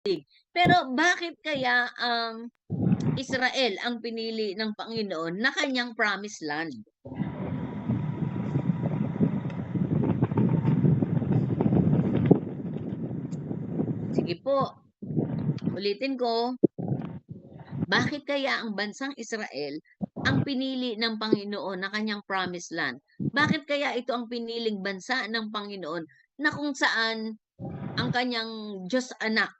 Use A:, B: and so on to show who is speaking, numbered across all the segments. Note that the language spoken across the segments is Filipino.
A: Pero bakit kaya ang Israel ang pinili ng Panginoon na kanyang promised land? Sige po, ulitin ko. Bakit kaya ang bansang Israel ang pinili ng Panginoon na kanyang promised land? Bakit kaya ito ang piniling bansa ng Panginoon na kung saan ang kanyang Diyos anak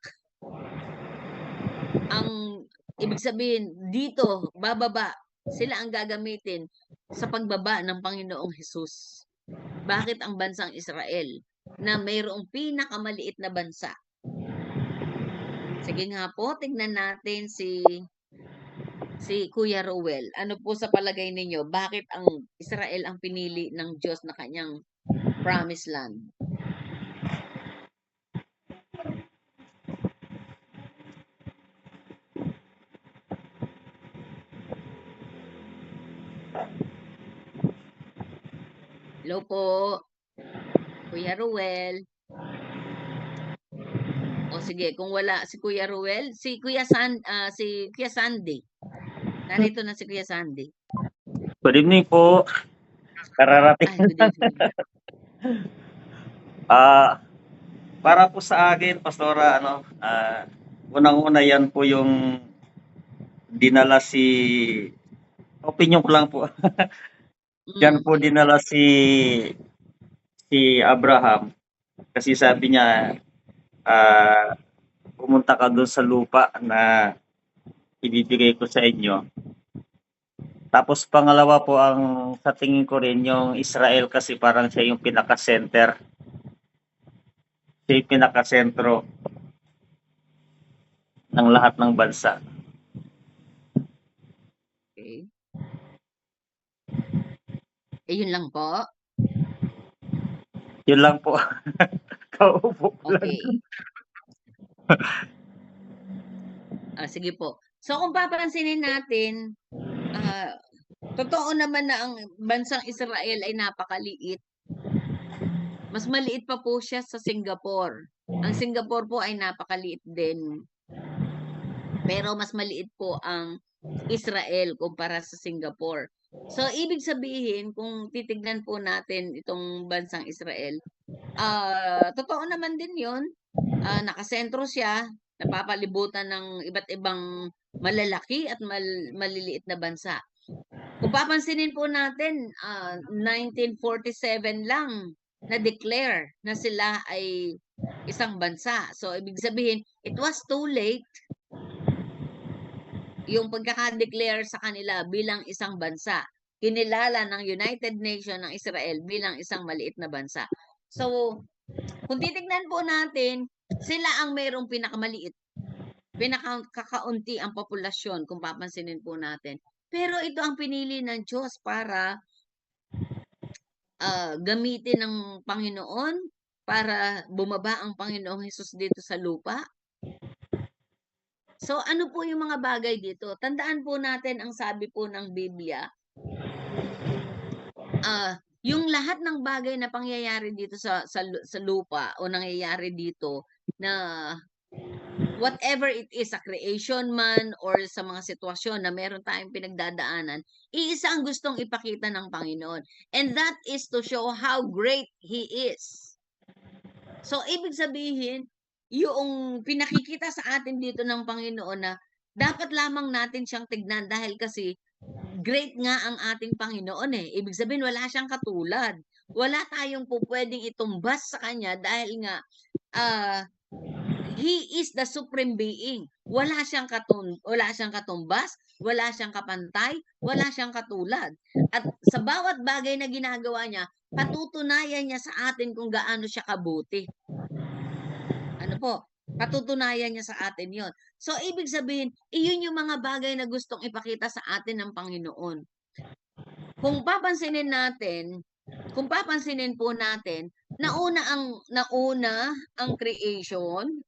A: ang ibig sabihin dito bababa sila ang gagamitin sa pagbaba ng Panginoong Hesus? Bakit ang bansang Israel na mayroong pinakamaliit na bansa? Sige nga po, tignan natin si Kuya Rowel. Ano po sa palagay ninyo? Bakit ang Israel ang pinili ng Diyos na kanyang promised land? Hello po, Kuya Rowel. O sige, kung wala si Kuya Rowel, si Kuya Sandy. Narito na si Kuya Sandy.
B: Good evening po. Kararating.
A: Ay, good evening.
B: Para po sa akin, Pastora, unang-una yan po yung dinala opinion ko lang po. Yan po dinala si Abraham kasi sabi niya, pumunta ka doon sa lupa na ibibigay ko sa inyo. Tapos pangalawa po ang sa tingin ko rin yung Israel kasi parang siya yung pinaka-center. Siya yung pinaka-sentro ng lahat ng bansa.
A: Okay. Yun lang po?
B: Yun lang po. Kaupo lang.
A: Okay. Sige po. So kung papansinin natin, totoo naman na ang bansang Israel ay napakaliit. Mas maliit pa po siya sa Singapore. Ang Singapore po ay napakaliit din. Pero mas maliit po ang Israel kumpara sa Singapore. So ibig sabihin, kung titignan po natin itong bansang Israel, totoo naman din 'yon. Nakasentro siya, napapalibutan ng iba't ibang malalaki at maliliit na bansa. Kung papansinin po natin, 1947 lang na-declare na sila ay isang bansa. So, ibig sabihin, it was too late yung pagkaka-declare sa kanila bilang isang bansa. Kinilala ng United Nations ng Israel bilang isang maliit na bansa. So, kung titignan po natin, sila ang mayroong pinakamaliit, pinakakaunti ang populasyon kung papansinin po natin. Pero ito ang pinili ng Diyos para gamitin ng Panginoon para bumaba ang Panginoong Hesus dito sa lupa. So ano po yung mga bagay dito? Tandaan po natin ang sabi po ng Biblia, yung lahat ng bagay na pangyayari dito sa lupa o nangyayari dito na whatever it is, sa creation man or sa mga sitwasyon na meron tayong pinagdadaanan, iisa ang gustong ipakita ng Panginoon. And that is to show how great He is. So, ibig sabihin, yung pinakikita sa atin dito ng Panginoon na dapat lamang natin siyang tignan dahil kasi great nga ang ating Panginoon eh. Ibig sabihin, wala siyang katulad. Wala tayong po pwedeng itumbas sa Kanya dahil nga He is the supreme being. Wala siyang katumbas, wala siyang kapantay, wala siyang katulad. At sa bawat bagay na ginagawa niya, patutunayan niya sa atin kung gaano siya kabuti. Ano po? Patutunayan niya sa atin 'yon. So ibig sabihin, iyon yung mga bagay na gustong ipakita sa atin ng Panginoon. Kung papansinin po natin, nauna ang creation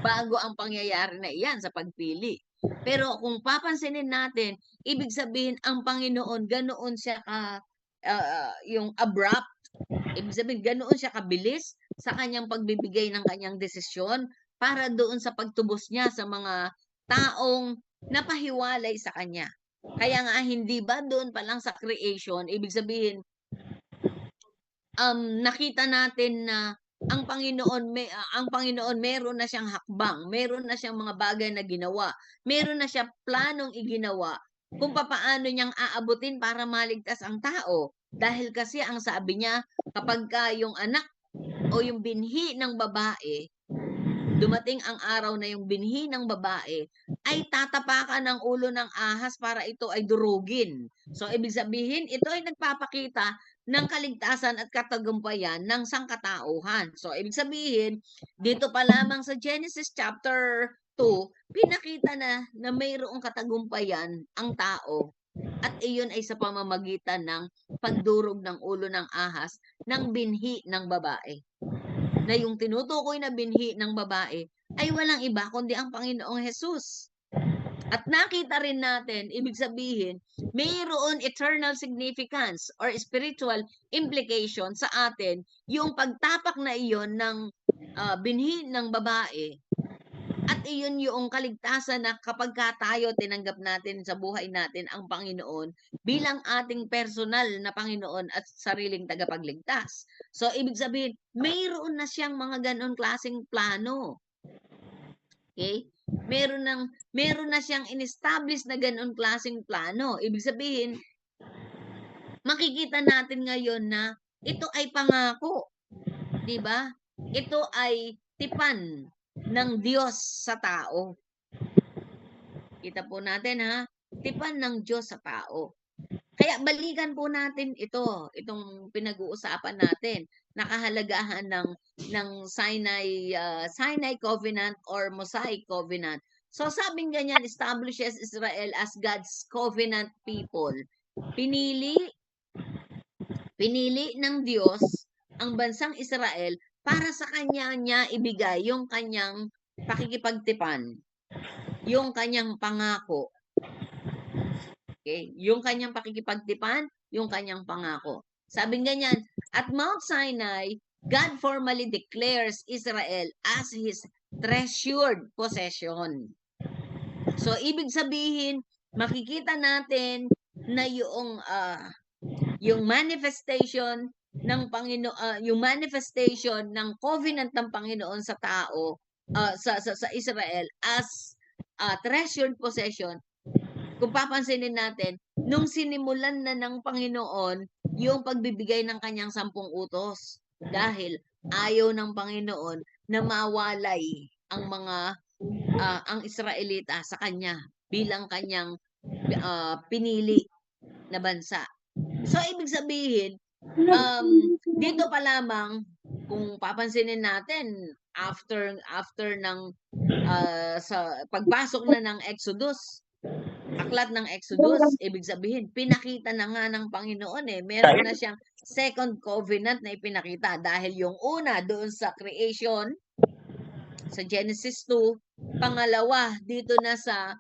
A: bago ang pangyayari na iyan sa pagpili. Pero kung papansinin natin, ibig sabihin ang Panginoon ganoon siya yung abrupt, ibig sabihin ganoon siya kabilis sa kanyang pagbibigay ng kanyang desisyon para doon sa pagtubos niya sa mga taong napahiwalay sa kanya. Kaya nga hindi ba doon pa lang sa creation, ibig sabihin, nakita natin na ang Panginoon meron na siyang hakbang, meron na siyang mga bagay na ginawa, meron na siya planong iginawa kung papaano niyang aabutin para maligtas ang tao. Dahil kasi ang sabi niya, kapagka yung anak o yung binhi ng babae, dumating ang araw na yung binhi ng babae ay tatapakan ng ulo ng ahas para ito ay durugin. So, ibig sabihin, ito ay nagpapakita ng kaligtasan at katagumpayan ng sangkatauhan. So, ibig sabihin, dito pa lamang sa Genesis chapter 2, pinakita na mayroong katagumpayan ang tao at iyon ay sa pamamagitan ng pagdurog ng ulo ng ahas ng binhi ng babae. Na yung tinutukoy na binhi ng babae ay walang iba kundi ang Panginoong Hesus. At nakita rin natin, ibig sabihin, mayroon eternal significance or spiritual implication sa atin yung pagtapak na iyon ng binhi ng babae. At iyon yung kaligtasan na kapag tayo tinanggap natin sa buhay natin ang Panginoon bilang ating personal na Panginoon at sariling tagapagligtas. So, ibig sabihin, mayroon na siyang mga ganon klaseng plano. Okay? Meron na siyang in-establish na ganon klaseng plano. Ibig sabihin, makikita natin ngayon na ito ay pangako. 'Di ba? Ito ay tipan ng Diyos sa tao. Kita po natin ha, tipan ng Diyos sa tao. Kaya balikan po natin itong pinag-uusapan natin, nakahalagahan ng Sinai Covenant or Mosaic Covenant. So sabing ganyan, establishes Israel as God's covenant people. Pinili ng Diyos ang bansang Israel para sa kanya niya ibigay yung kanyang pakikipagtipan, yung kanyang pangako. Okay? Yung kanyang pakikipagtipan, yung kanyang pangako. Sabi ganyan, at Mount Sinai, God formally declares Israel as His treasured possession. So, ibig sabihin, makikita natin na yung manifestation ng Panginoon, yung manifestation ng covenant ng Panginoon sa tao, sa Israel as treasured possession. Kung papansinin natin, nung sinimulan na ng Panginoon yung pagbibigay ng kanyang 10 utos. Dahil ayaw ng Panginoon na mawalay ang Israelita sa kanya bilang kanyang pinili na bansa. So, ibig sabihin, dito pa lamang, kung papansinin natin, after ng sa pagpasok na ng Exodus, aklat ng Exodus, ibig sabihin, pinakita na nga ng Panginoon meron na siyang second covenant na ipinakita dahil yung una doon sa creation, sa Genesis 2, pangalawa dito na sa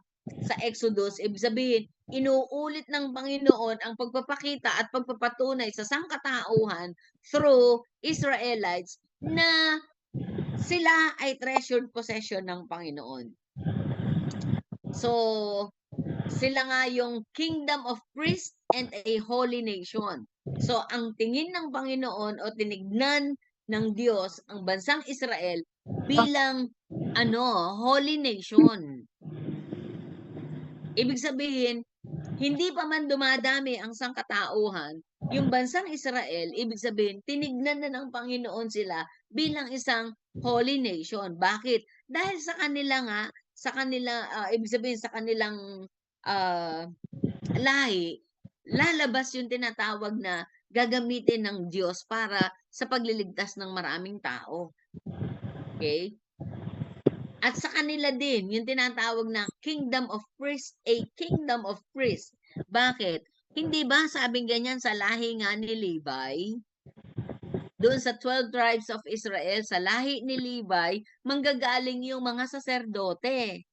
A: Exodus, ibig sabihin, inuulit ng Panginoon ang pagpapakita at pagpapatunay sa sangkatauhan through Israelites na sila ay treasured possession ng Panginoon. So, sila nga yung kingdom of priests and a holy nation. So, ang tingin ng Panginoon o tinignan ng Diyos ang bansang Israel bilang holy nation. Ibig sabihin, hindi pa man dumadami ang sangkatauhan, yung bansang Israel, ibig sabihin, tinignan na ng Panginoon sila bilang isang holy nation. Bakit? Dahil sa kanila ibig sabihin sa kanilang lahi, lalabas yung tinatawag na gagamitin ng Diyos para sa pagliligtas ng maraming tao. Okay? At sa kanila din, yung tinatawag na kingdom of priests, a kingdom of priests. Bakit? Hindi ba sabing ganyan sa lahi nga ni Levi? Doon sa 12 tribes of Israel, sa lahi ni Levi, manggagaling yung mga saserdote.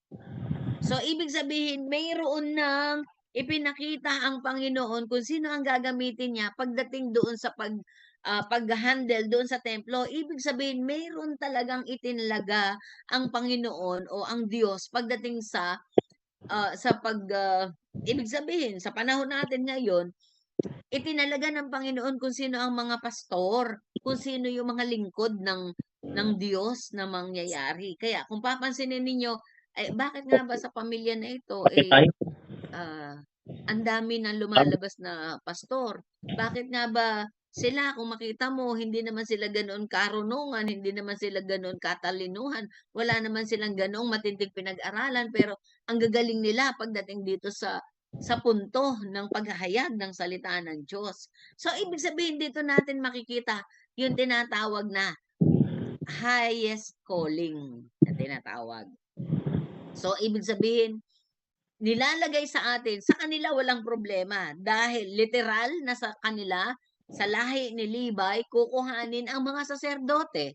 A: So, ibig sabihin, mayroon nang ipinakita ang Panginoon kung sino ang gagamitin niya pagdating doon sa pag-handle doon sa templo. Ibig sabihin, mayroon talagang itinalaga ang Panginoon o ang Diyos pagdating sa ibig sabihin, sa panahon natin ngayon, itinalaga ng Panginoon kung sino ang mga pastor, kung sino yung mga lingkod ng Diyos na mangyayari. Kaya kung papansinin ninyo, bakit nga ba sa pamilya na ito,
B: Kape tayo.
A: ang dami ng lumalabas na pastor? Bakit nga ba sila, kung makita mo, hindi naman sila ganoon karunungan, hindi naman sila ganoon katalinuhan, wala naman silang ganoong matinding pinag-aralan, pero ang gagaling nila pagdating dito sa punto ng paghahayag ng salita ng Diyos. So, ibig sabihin dito natin makikita yung tinatawag na highest calling na tinatawag. So, ibig sabihin, nilalagay sa atin, sa kanila walang problema dahil literal na sa kanila, sa lahi ni Levi, kukuhanin ang mga saserdote.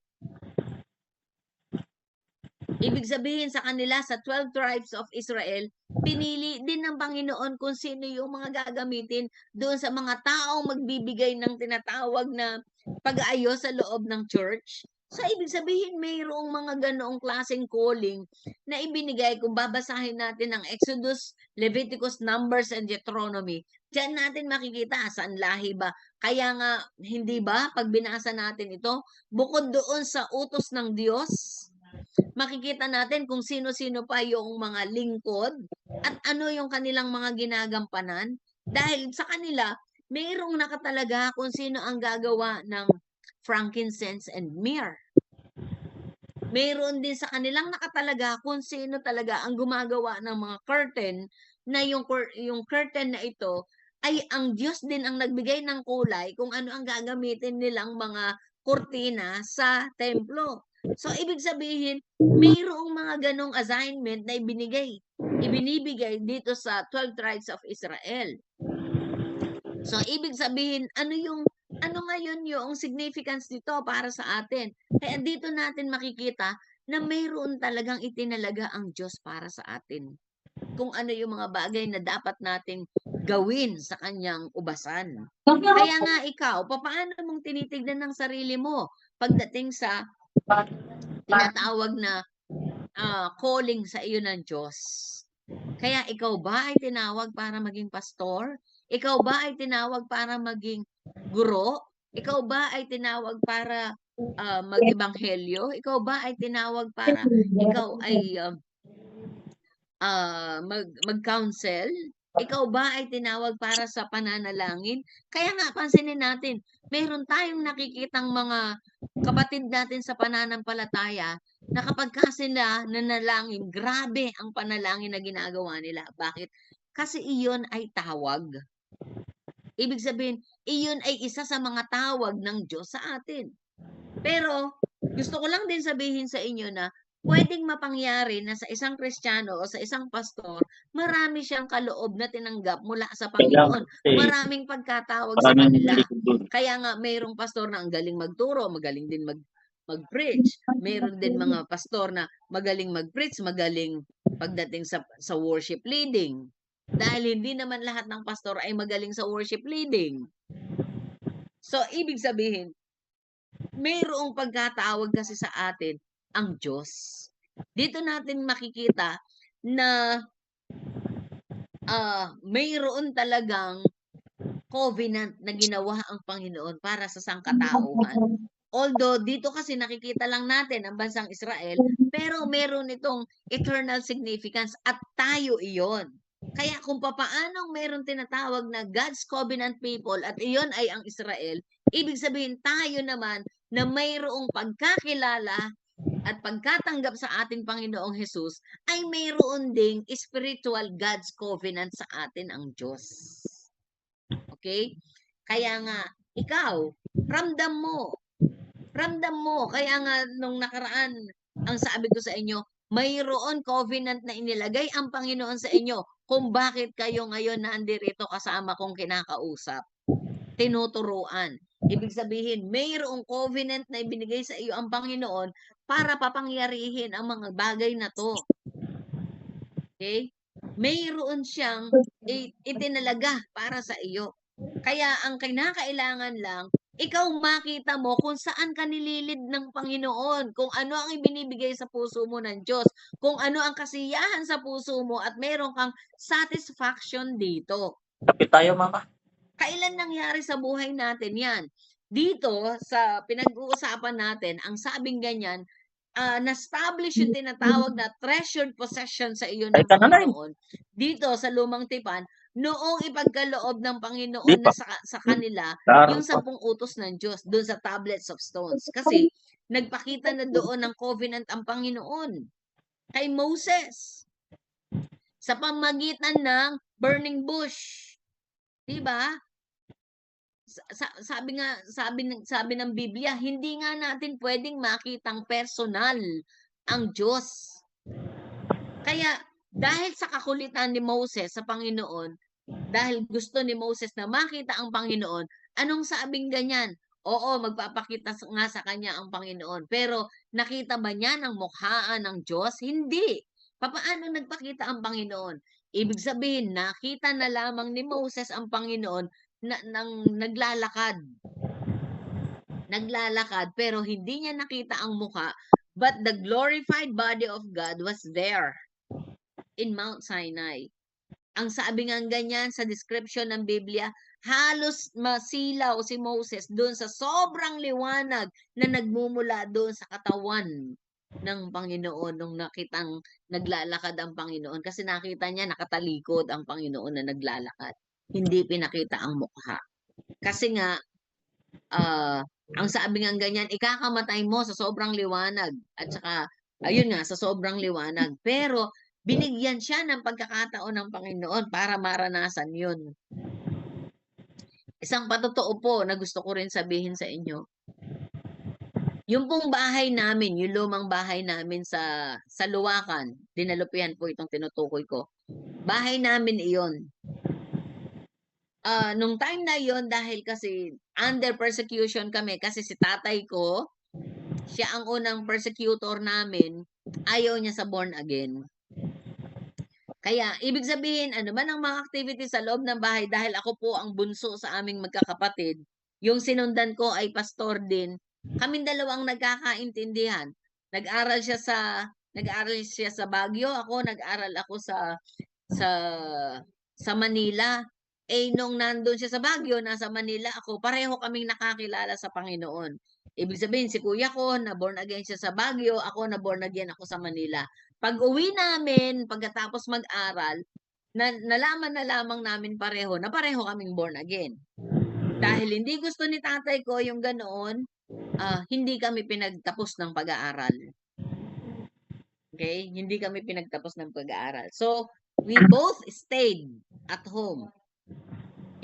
A: Ibig sabihin sa kanila, sa 12 tribes of Israel, pinili din ng Panginoon kung sino yung mga gagamitin doon sa mga taong magbibigay ng tinatawag na pag-aayos sa loob ng church. So, ibig sabihin, mayroong mga ganoong klaseng calling na ibinigay. Kung babasahin natin ang Exodus, Leviticus, Numbers, and Deuteronomy, diyan natin makikita saan lahi ba. Kaya nga, hindi ba, pag binasa natin ito, bukod doon sa utos ng Diyos, makikita natin kung sino-sino pa yung mga lingkod at ano yung kanilang mga ginagampanan. Dahil sa kanila, mayroong nakatalaga kung sino ang gagawa ng frankincense and myrrh. Mayroon din sa kanilang nakatalaga kung sino talaga ang gumagawa ng mga curtain, na yung curtain na ito ay ang Diyos din ang nagbigay ng kulay kung ano ang gagamitin nilang mga kurtina sa templo. So, ibig sabihin, mayroong mga ganong assignment na ibinibigay dito sa 12 tribes of Israel. So, ibig sabihin, ano ngayon yung significance nito para sa atin? Kaya dito natin makikita na mayroon talagang itinalaga ang Diyos para sa atin. Kung ano yung mga bagay na dapat nating gawin sa kanyang ubasan. Kaya nga ikaw, paano mong tinitignan ng sarili mo pagdating sa tinatawag na calling sa iyo ng Diyos? Kaya ikaw ba ay tinawag para maging pastor? Ikaw ba ay tinawag para maging guro? Ikaw ba ay tinawag para mag-ebanghelyo? Ikaw ba ay tinawag para ikaw ay mag-counsel? Ikaw ba ay tinawag para sa pananalangin? Kaya nga, pansinin natin, meron tayong nakikitang mga kapatid natin sa pananampalataya na kapag sila nanalangin, grabe ang panalangin na ginagawa nila. Bakit? Kasi iyon ay tawag. Ibig sabihin, iyon ay isa sa mga tawag ng Diyos sa atin. Pero, gusto ko lang din sabihin sa inyo na pwedeng mapangyari na sa isang Kristiyano o sa isang pastor, marami siyang kaloob na tinanggap mula sa Panginoon. Maraming pagkatawag sa kanila. Kaya nga, mayroong pastor na ang galing magturo, magaling din mag-preach. Mayroon din mga pastor na magaling mag-preach, magaling pagdating sa worship leading. Dahil hindi naman lahat ng pastor ay magaling sa worship leading. So, ibig sabihin, mayroong pagkatawag kasi sa atin ang Diyos. Dito natin makikita na mayroon talagang covenant na ginawa ang Panginoon para sa sangkatauhan. Although dito kasi nakikita lang natin ang bansang Israel, pero meron itong eternal significance at tayo iyon. Kaya kung papaanong meron tinatawag na God's covenant people at iyon ay ang Israel, ibig sabihin tayo naman na mayroong pagkakilala at pagkatanggap sa ating Panginoong Hesus ay mayroon ding spiritual God's covenant sa atin ang Diyos. Okay? Kaya nga, ikaw, ramdam mo. Kaya nga nung nakaraan, ang sabi ko sa inyo, mayroon covenant na inilagay ang Panginoon sa inyo kung bakit kayo ngayon nandirito kasama kong kinakausap. Tinuturuan. Ibig sabihin, mayroong covenant na ibinigay sa iyo ang Panginoon para papangyarihin ang mga bagay na to. Okay? Mayroon siyang itinalaga para sa iyo. Kaya ang kinakailangan lang, ikaw makita mo kung saan ka nililid ng Panginoon, kung ano ang ibinibigay sa puso mo ng Diyos, kung ano ang kasiyahan sa puso mo at meron kang satisfaction dito.
B: Kape tayo, mama.
A: Kailan nangyari sa buhay natin 'yan? Dito sa pinag-uusapan natin, ang sabing ganyan, na-establish yung tinatawag na treasured possession sa iyo
B: Ay,
A: ng
B: ka na lang.
A: Panginoon, dito sa Lumang Tipan, noong ipagkaloob ng
B: Di
A: Panginoon
B: pa.
A: na sa kanila
B: Araw
A: yung
B: pa.
A: 10 utos ng Diyos do'n sa tablets of stones. Kasi nagpakita na doon ng covenant ang Panginoon kay Moses sa pamamagitan ng burning bush, 'di ba? Sabi ng Biblia, hindi nga natin pwedeng makitang personal ang Diyos. Kaya dahil sa kakulitan ni Moses sa Panginoon, dahil gusto ni Moses na makita ang Panginoon, anong sabing ganyan? Oo, magpapakita nga sa kanya ang Panginoon. Pero nakita ba niya ng mukhaan ng Diyos? Hindi. Papaano nagpakita ang Panginoon? Ibig sabihin, nakita na lamang ni Moses ang Panginoon nang naglalakad. Naglalakad, pero hindi niya nakita ang mukha, but the glorified body of God was there in Mount Sinai. Ang sabi nga ganyan sa description ng Biblia, halos masilaw si Moses doon sa sobrang liwanag na nagmumula doon sa katawan ng Panginoon nung nakitang naglalakad ang Panginoon. Kasi nakita niya nakatalikod ang Panginoon na naglalakad. Hindi pinakita ang mukha. Kasi nga, ang sabi nga ganyan, ikakamatay mo sa sobrang liwanag. At saka, ayun nga, sa sobrang liwanag. Pero, binigyan siya ng pagkakataon ng Panginoon para maranasan yun. Isang patotoo po na gusto ko rin sabihin sa inyo, yung pong bahay namin, yung lumang bahay namin sa Luwakan, Dinalupian po itong tinutukoy ko. Bahay namin iyon. Nung time na yon dahil kasi under persecution kami kasi si tatay ko, siya ang unang persecutor namin, ayaw niya sa born again. Kaya, ibig sabihin, ano man ang mga activities sa loob ng bahay, dahil ako po ang bunso sa aming magkakapatid, yung sinundan ko ay pastor din, kaming dalawang nagkakaintindihan. Nag-aral siya sa Baguio, nag-aral ako sa sa Manila. Nung nandun siya sa Baguio, nasa Manila ako, pareho kaming nakakilala sa Panginoon. Ibig sabihin, si kuya ko, na born again siya sa Baguio, ako na born again ako sa Manila. Pag-uwi namin, pagkatapos mag-aral, nalaman na lamang namin pareho na pareho kaming born again. Dahil hindi gusto ni tatay ko yung ganoon, hindi kami pinagtapos ng pag-aaral. Okay? Hindi kami pinagtapos ng pag-aaral. So, we both stayed at home.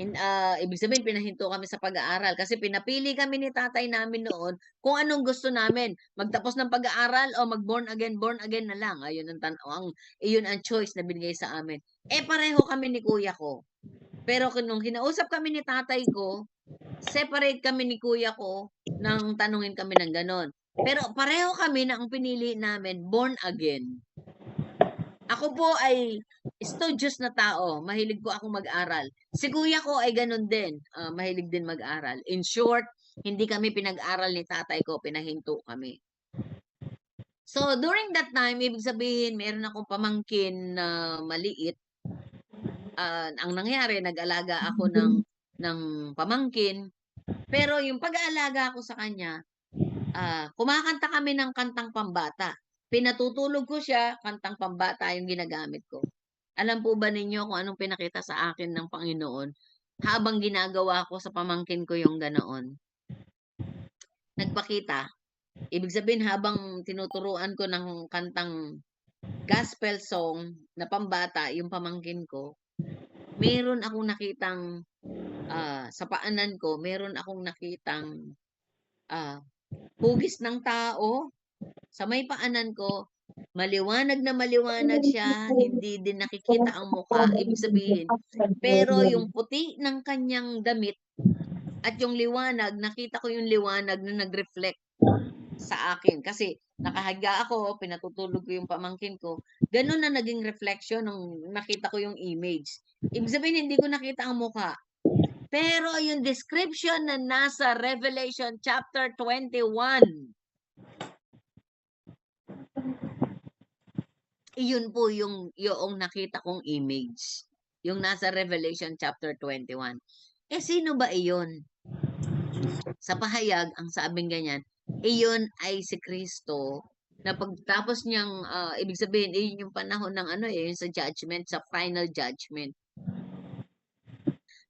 A: Ibig sabihin, pinahinto kami sa pag-aaral kasi pinapili kami ni tatay namin noon kung anong gusto namin. Magtapos ng pag-aaral o mag-born again na lang. Ayun iyon ang choice na binigay sa amin. Pareho kami ni kuya ko. Pero nung kinausap kami ni tatay ko, separate kami ni kuya ko nang tanungin kami ng ganon. Pero pareho kami na ang pinili namin, born again. Ako po ay studious na tao. Mahilig po akong mag-aral. Si kuya ko ay ganun din. Mahilig din mag-aral. In short, hindi kami pinag-aral ni tatay ko. Pinahinto kami. So, during that time, ibig sabihin, meron akong pamangkin na maliit. Ang nangyari, nag-alaga ako ng pamangkin. Pero yung pag-aalaga ko sa kanya, kumakanta kami ng kantang pambata. Pinatutulog ko siya, kantang pambata yung ginagamit ko. Alam po ba ninyo kung anong pinakita sa akin ng Panginoon habang ginagawa ko sa pamangkin ko yung ganoon? Nagpakita. Ibig sabihin, habang tinuturuan ko ng kantang gospel song na pambata yung pamangkin ko, meron akong nakitang sa paanan ko, meron akong nakitang hugis ng tao sa may paanan ko. Maliwanag na maliwanag siya, hindi din nakikita ang mukha, ibig sabihin. Pero yung puti ng kanyang damit at yung liwanag, nakita ko yung liwanag na nag-reflect sa akin. Kasi nakahiga ako, pinatutulog ko yung pamangkin ko. Ganun na naging reflection nung nakita ko yung image. Ibig sabihin, hindi ko nakita ang mukha. Pero yung description na nasa Revelation chapter 21, iyon po yung nakita kong image. Yung nasa Revelation chapter 21. Sino ba iyon? Sa pahayag, ang sabing ganyan, iyon ay si Kristo na pagtapos niyang, ibig sabihin, iyon yung panahon ng yung sa judgment, sa final judgment.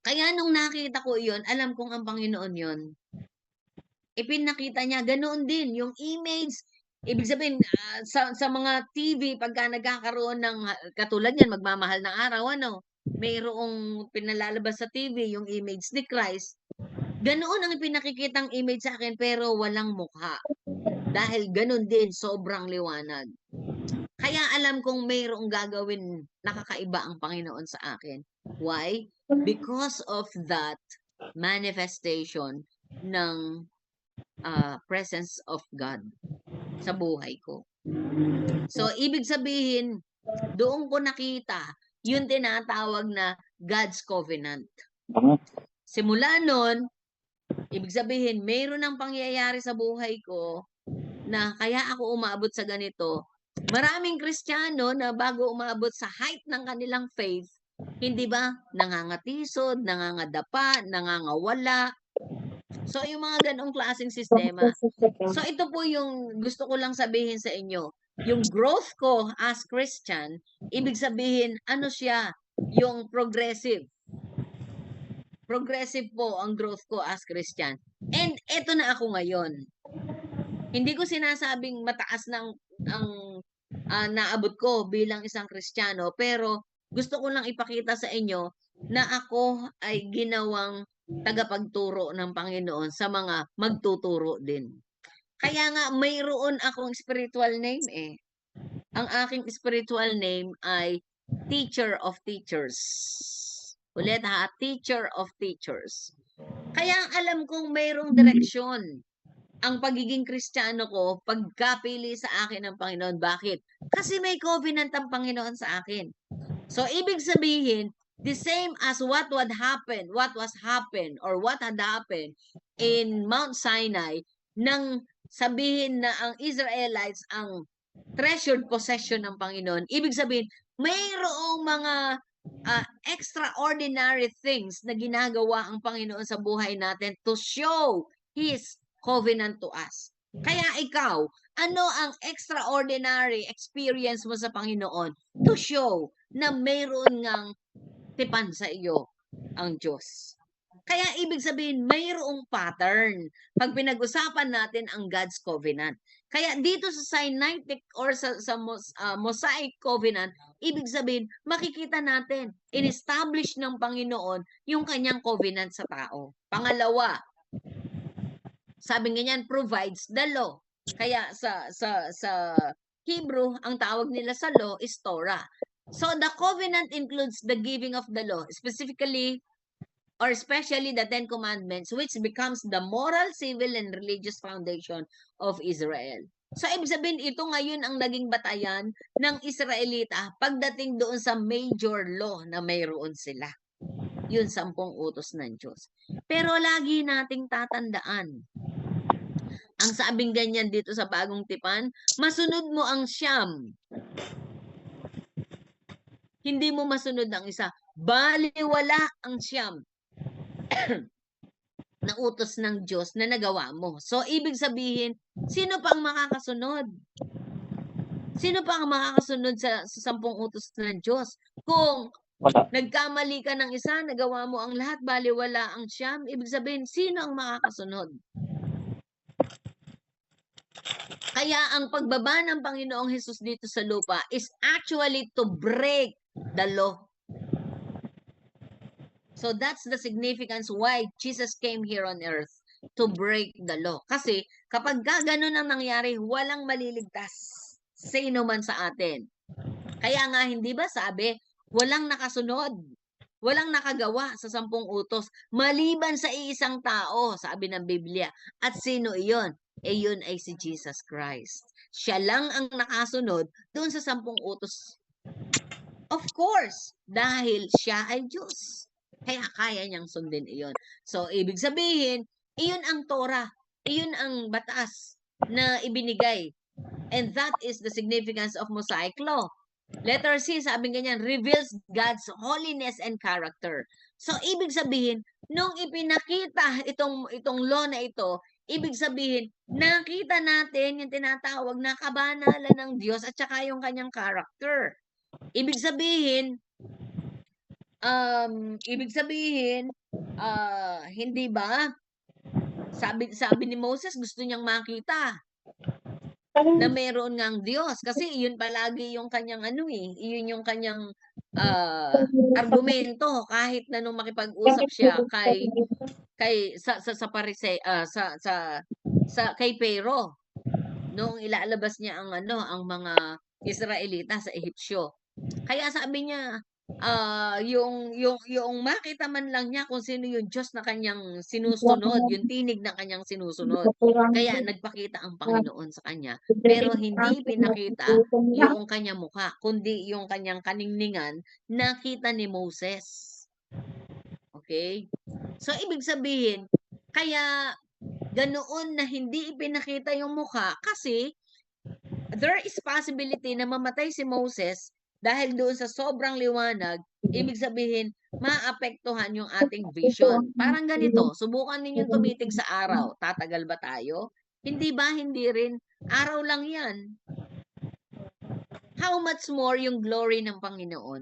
A: Kaya nung nakita ko iyon, alam kong ang Panginoon yun. Ipinakita niya, ganoon din, yung image, ibig sabihin, sa mga TV, pagka nagkakaroon ng, katulad yan, magmamahal ng araw, mayroong pinalalabas sa TV, yung image ni Christ. Ganoon ang ipinakikitang image sa akin, pero walang mukha. Dahil ganoon din, sobrang liwanag. Kaya alam kong mayroong gagawin nakakaiba ang Panginoon sa akin. Why? Because of that manifestation ng presence of God sa buhay ko. So, ibig sabihin, doon ko nakita yung tinatawag na God's Covenant. Simula nun, ibig sabihin, mayroon ng pangyayari sa buhay ko na kaya ako umaabot sa ganito. Maraming Kristiyano na bago umaabot sa height ng kanilang faith, hindi ba, nangangatisod, nangangadapa, nangangawala. So, yung mga ganong klaseng sistema. So, ito po yung gusto ko lang sabihin sa inyo. Yung growth ko as Christian, ibig sabihin, ano siya? Yung progressive. Progressive po ang growth ko as Christian. And eto na ako ngayon. Hindi ko sinasabing mataas ng ang naabot ko bilang isang Kristiyano, pero gusto ko lang ipakita sa inyo na ako ay ginawang tagapagturo ng Panginoon sa mga magtuturo din. Kaya nga mayroon akong spiritual name eh. Ang aking spiritual name ay Teacher of Teachers. Ulit ha, Teacher of Teachers. Kaya alam kong mayroong direksyon ang pagiging Kristiyano ko pagkapili sa akin ng Panginoon. Bakit? Kasi may covenant ang Panginoon sa akin. So, ibig sabihin, the same as what had happened in Mount Sinai, nang sabihin na ang Israelites ang treasured possession ng Panginoon, ibig sabihin, mayroong mga extraordinary things na ginagawa ang Panginoon sa buhay natin to show His covenant to us. Kaya ikaw, ano ang extraordinary experience mo sa Panginoon to show na mayroon ngang tipan sa iyo ang Diyos? Kaya ibig sabihin, mayroong pattern pag pinag-usapan natin ang God's covenant. Kaya dito sa Sinaitic or sa Mosaic covenant, ibig sabihin, makikita natin, in-establish ng Panginoon yung kanyang covenant sa tao. Pangalawa, sabi nga niyan, provides the law. Kaya sa Hebrew, ang tawag nila sa law is Torah. So the covenant includes the giving of the law, specifically or especially the Ten Commandments, which becomes the moral, civil, and religious foundation of Israel. So, ibig sabihin, ito ngayon ang naging batayan ng Israelita pagdating doon sa major law na mayroon sila. Yun, 10 utos ng Diyos. Pero lagi nating tatandaan, ang sabing ganyan dito sa Bagong Tipan, masunod mo ang siyam. Hindi mo masunod ang isa. Baliwala ang siyam na utos ng Diyos na nagawa mo. So, ibig sabihin, sino pa ang makakasunod? Sino pa ang makakasunod sa 10 utos ng Diyos? Kung nagkamali ka ng isa, nagawa mo ang lahat, baliwala ang siyam, ibig sabihin, sino ang makakasunod? Kaya ang pagbaba ng Panginoong Hesus dito sa lupa is actually to break the law. So that's the significance why Jesus came here on earth, to break the law. Kasi kapag ganun ang nangyari, walang maliligtas sa sino man sa atin. Kaya nga hindi ba sabi, walang nakasunod, walang nakagawa sa 10 utos, maliban sa iisang tao, sabi ng Biblia. At sino iyon? Yun ay si Jesus Christ. Siya lang ang nakasunod doon sa 10 utos. Of course, dahil siya ay Diyos. Kaya kaya niyang sundin iyon. So, ibig sabihin, iyon ang Torah, iyon ang batas na ibinigay. And that is the significance of Mosaic Law. Letter C, sabi ganyan, reveals God's holiness and character. So, ibig sabihin, nung ipinakita itong law na ito, ibig sabihin, nakita natin yung tinatawag na kabanalan ng Diyos at saka yung kanyang character. Ibig sabihin, hindi ba? Sabi ni Moses, gusto niyang makita na meron ngang Diyos. Kasi yun palagi yung kanyang yun yung kanyang argumento kahit na nung makipag-usap siya kay Pero noong ilalabas niya ang mga Israelita sa Ehipsyo. Kaya sabi niya, yung makita man lang niya kung sino yung Diyos na kanyang sinusunod, yung tinig na kanyang sinusunod. Kaya nagpakita ang Panginoon sa kanya. Pero hindi pinakita yung kanyang mukha, kundi yung kanyang kaningningan nakita ni Moses. Okay? So, ibig sabihin, kaya ganoon na hindi ipinakita yung mukha kasi there is possibility na mamatay si Moses dahil doon sa sobrang liwanag, ibig sabihin, maapektuhan yung ating vision. Parang ganito, subukan ninyong tumitig sa araw. Tatagal ba tayo? Hindi ba? Hindi rin. Araw lang yan. How much more yung glory ng Panginoon?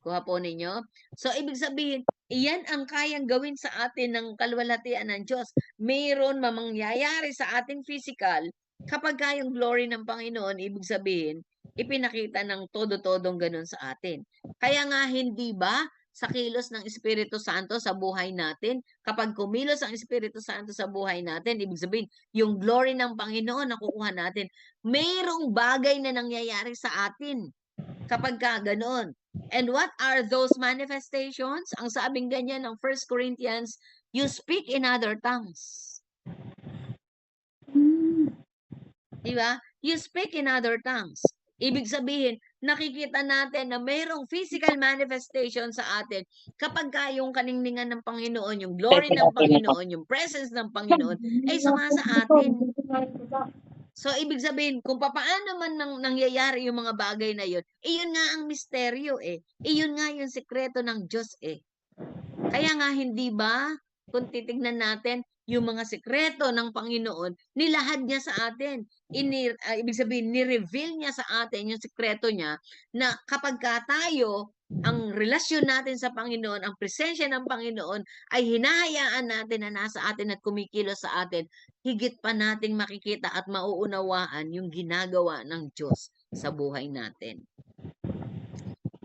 A: Kuha po ninyo. So, ibig sabihin, iyan ang kayang gawin sa atin ng kalwalhatian ng Diyos. Mayroon mamangyayari sa ating physical kapag yung glory ng Panginoon, ibig sabihin, ipinakita ng todo-todong ganun sa atin. Kaya nga, hindi ba sa kilos ng Espiritu Santo sa buhay natin, kapag kumilos ang Espiritu Santo sa buhay natin, ibig sabihin, yung glory ng Panginoon nakukuha natin, mayroong bagay na nangyayari sa atin kapag ganoon. And what are those manifestations? Ang sabing ganyan ng 1 Corinthians, you speak in other tongues. Diba? You speak in other tongues. Ibig sabihin, nakikita natin na mayroong physical manifestation sa atin kapag yung kaningningan ng Panginoon, yung glory ng Panginoon, yung presence ng Panginoon ay sumasa atin. So, ibig sabihin, kung paano man nangyayari yung mga bagay na yun, iyon nga ang misteryo Iyon nga yung sekreto ng Diyos Kaya nga, hindi ba, kung titignan natin, yung mga sekreto ng Panginoon, nilahad niya sa atin. Ibig sabihin, ni-reveal niya sa atin yung sekreto niya na kapag tayo, ang relasyon natin sa Panginoon, ang presensya ng Panginoon ay hinahayaan natin na nasa atin at kumikilos sa atin, higit pa nating makikita at mauunawaan yung ginagawa ng Diyos sa buhay natin.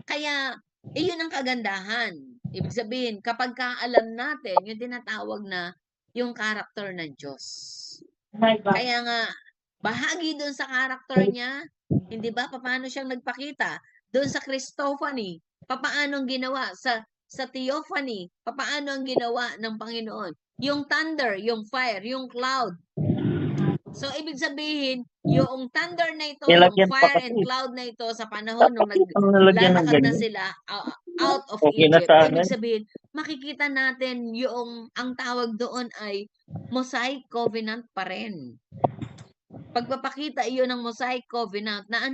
A: Kaya, iyon ang kagandahan. Ibig sabihin, kapag alam natin, yung tinatawag na yung character ng Diyos. Kaya nga, bahagi doon sa character niya, hindi ba, paano siyang nagpakita? Doon sa Christophany, paano ang ginawa? Sa Theophany, paano ang ginawa ng Panginoon? Yung thunder, yung fire, yung cloud. So, ibig sabihin, yung thunder na ito, yung fire and cloud na ito sa panahon nung naglalakad na sila out of Egypt, ibig sabihin, makikita natin ang tawag doon ay Mosaic Covenant pa rin. Pagpapakita iyon ng Mosaic Covenant na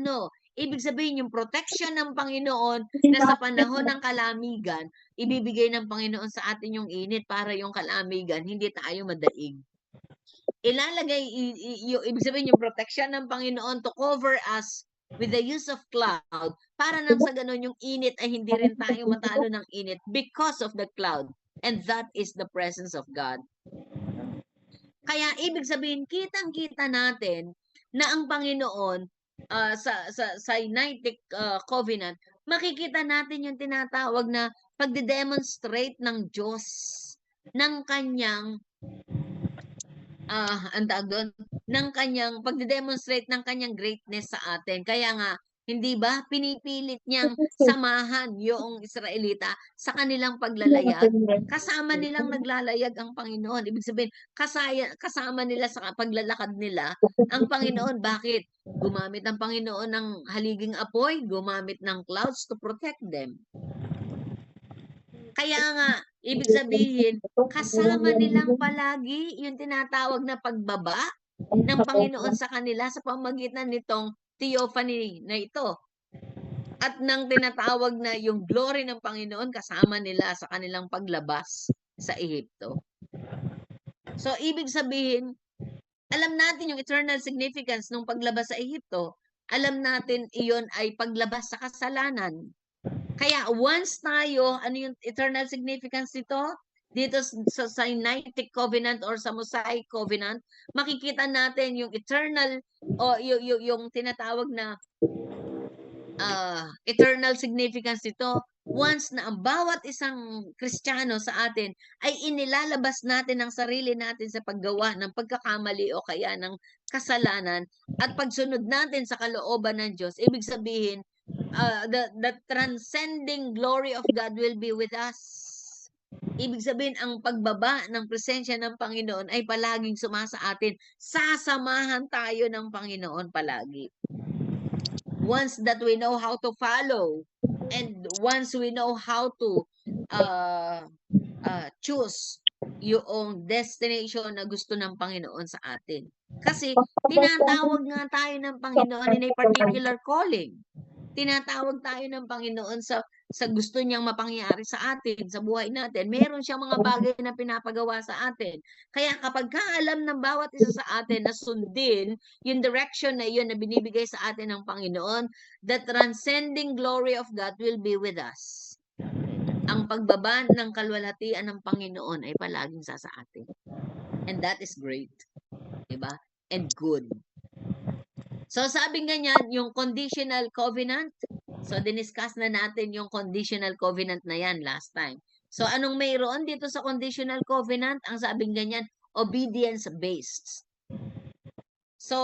A: ibig sabihin yung protection ng Panginoon na sa panahon ng kalamigan, ibibigay ng Panginoon sa atin yung init para yung kalamigan, hindi tayo madaig. Ilalagay, ibig sabihin yung protection ng Panginoon to cover us with the use of cloud para nang sa ganun yung init ay hindi rin tayo matalo ng init because of the cloud. And that is the presence of God. Kaya ibig sabihin, kitang-kita natin na ang Panginoon sa Sinaitic Covenant, makikita natin yung tinatawag na pagde-demonstrate ng Diyos ng kanyang ng kanyang pagde-demonstrate ng kanyang greatness sa atin. Kaya nga, hindi ba, pinipilit niyang samahan yung Israelita sa kanilang paglalayag. Kasama nilang naglalayag ang Panginoon. Ibig sabihin, kasama nila sa paglalakad nila ang Panginoon. Bakit? Gumamit ang Panginoon ng haliging apoy, gumamit ng clouds to protect them. Kaya nga, ibig sabihin, kasama nilang palagi yung tinatawag na pagbaba ng Panginoon sa kanila sa pamamagitan nitong theophany na ito. At ng tinatawag na yung glory ng Panginoon kasama nila sa kanilang paglabas sa Ehipto. So, ibig sabihin, alam natin yung eternal significance ng paglabas sa Ehipto. Alam natin iyon ay paglabas sa kasalanan. Kaya once tayo, ano yung eternal significance nito? Dito sa Sinaitic Covenant or sa Mosaic Covenant, makikita natin yung eternal o yung tinatawag na eternal significance nito. Once na ang bawat isang Kristiyano sa atin ay inilalabas natin ang sarili natin sa paggawa ng pagkakamali o kaya ng kasalanan at pagsunod natin sa kalooban ng Diyos, ibig sabihin, the transcending glory of God will be with us. Ibig sabihin, ang pagbaba ng presensya ng Panginoon ay palaging sumasa atin. Sasamahan tayo ng Panginoon palagi. Once that we know how to follow and once we know how to choose yung destination na gusto ng Panginoon sa atin. Kasi tinatawag nga tayo ng Panginoon in a particular calling. Tinatawag tayo ng Panginoon sa gusto niyang mapangyari sa atin, sa buhay natin. Meron siyang mga bagay na pinapagawa sa atin. Kaya kapag kaalam ng bawat isa sa atin na sundin yung direction na iyon na binibigay sa atin ng Panginoon, the transcending glory of God will be with us. Ang pagbaba ng kalwalhatian ng Panginoon ay palaging sa atin. And that is great. Diba? And good. So sabi nga niyan, yung conditional covenant, so diniscuss na natin yung conditional covenant na yan last time. So anong mayroon dito sa conditional covenant? Ang sabi nga niyan, obedience-based. So,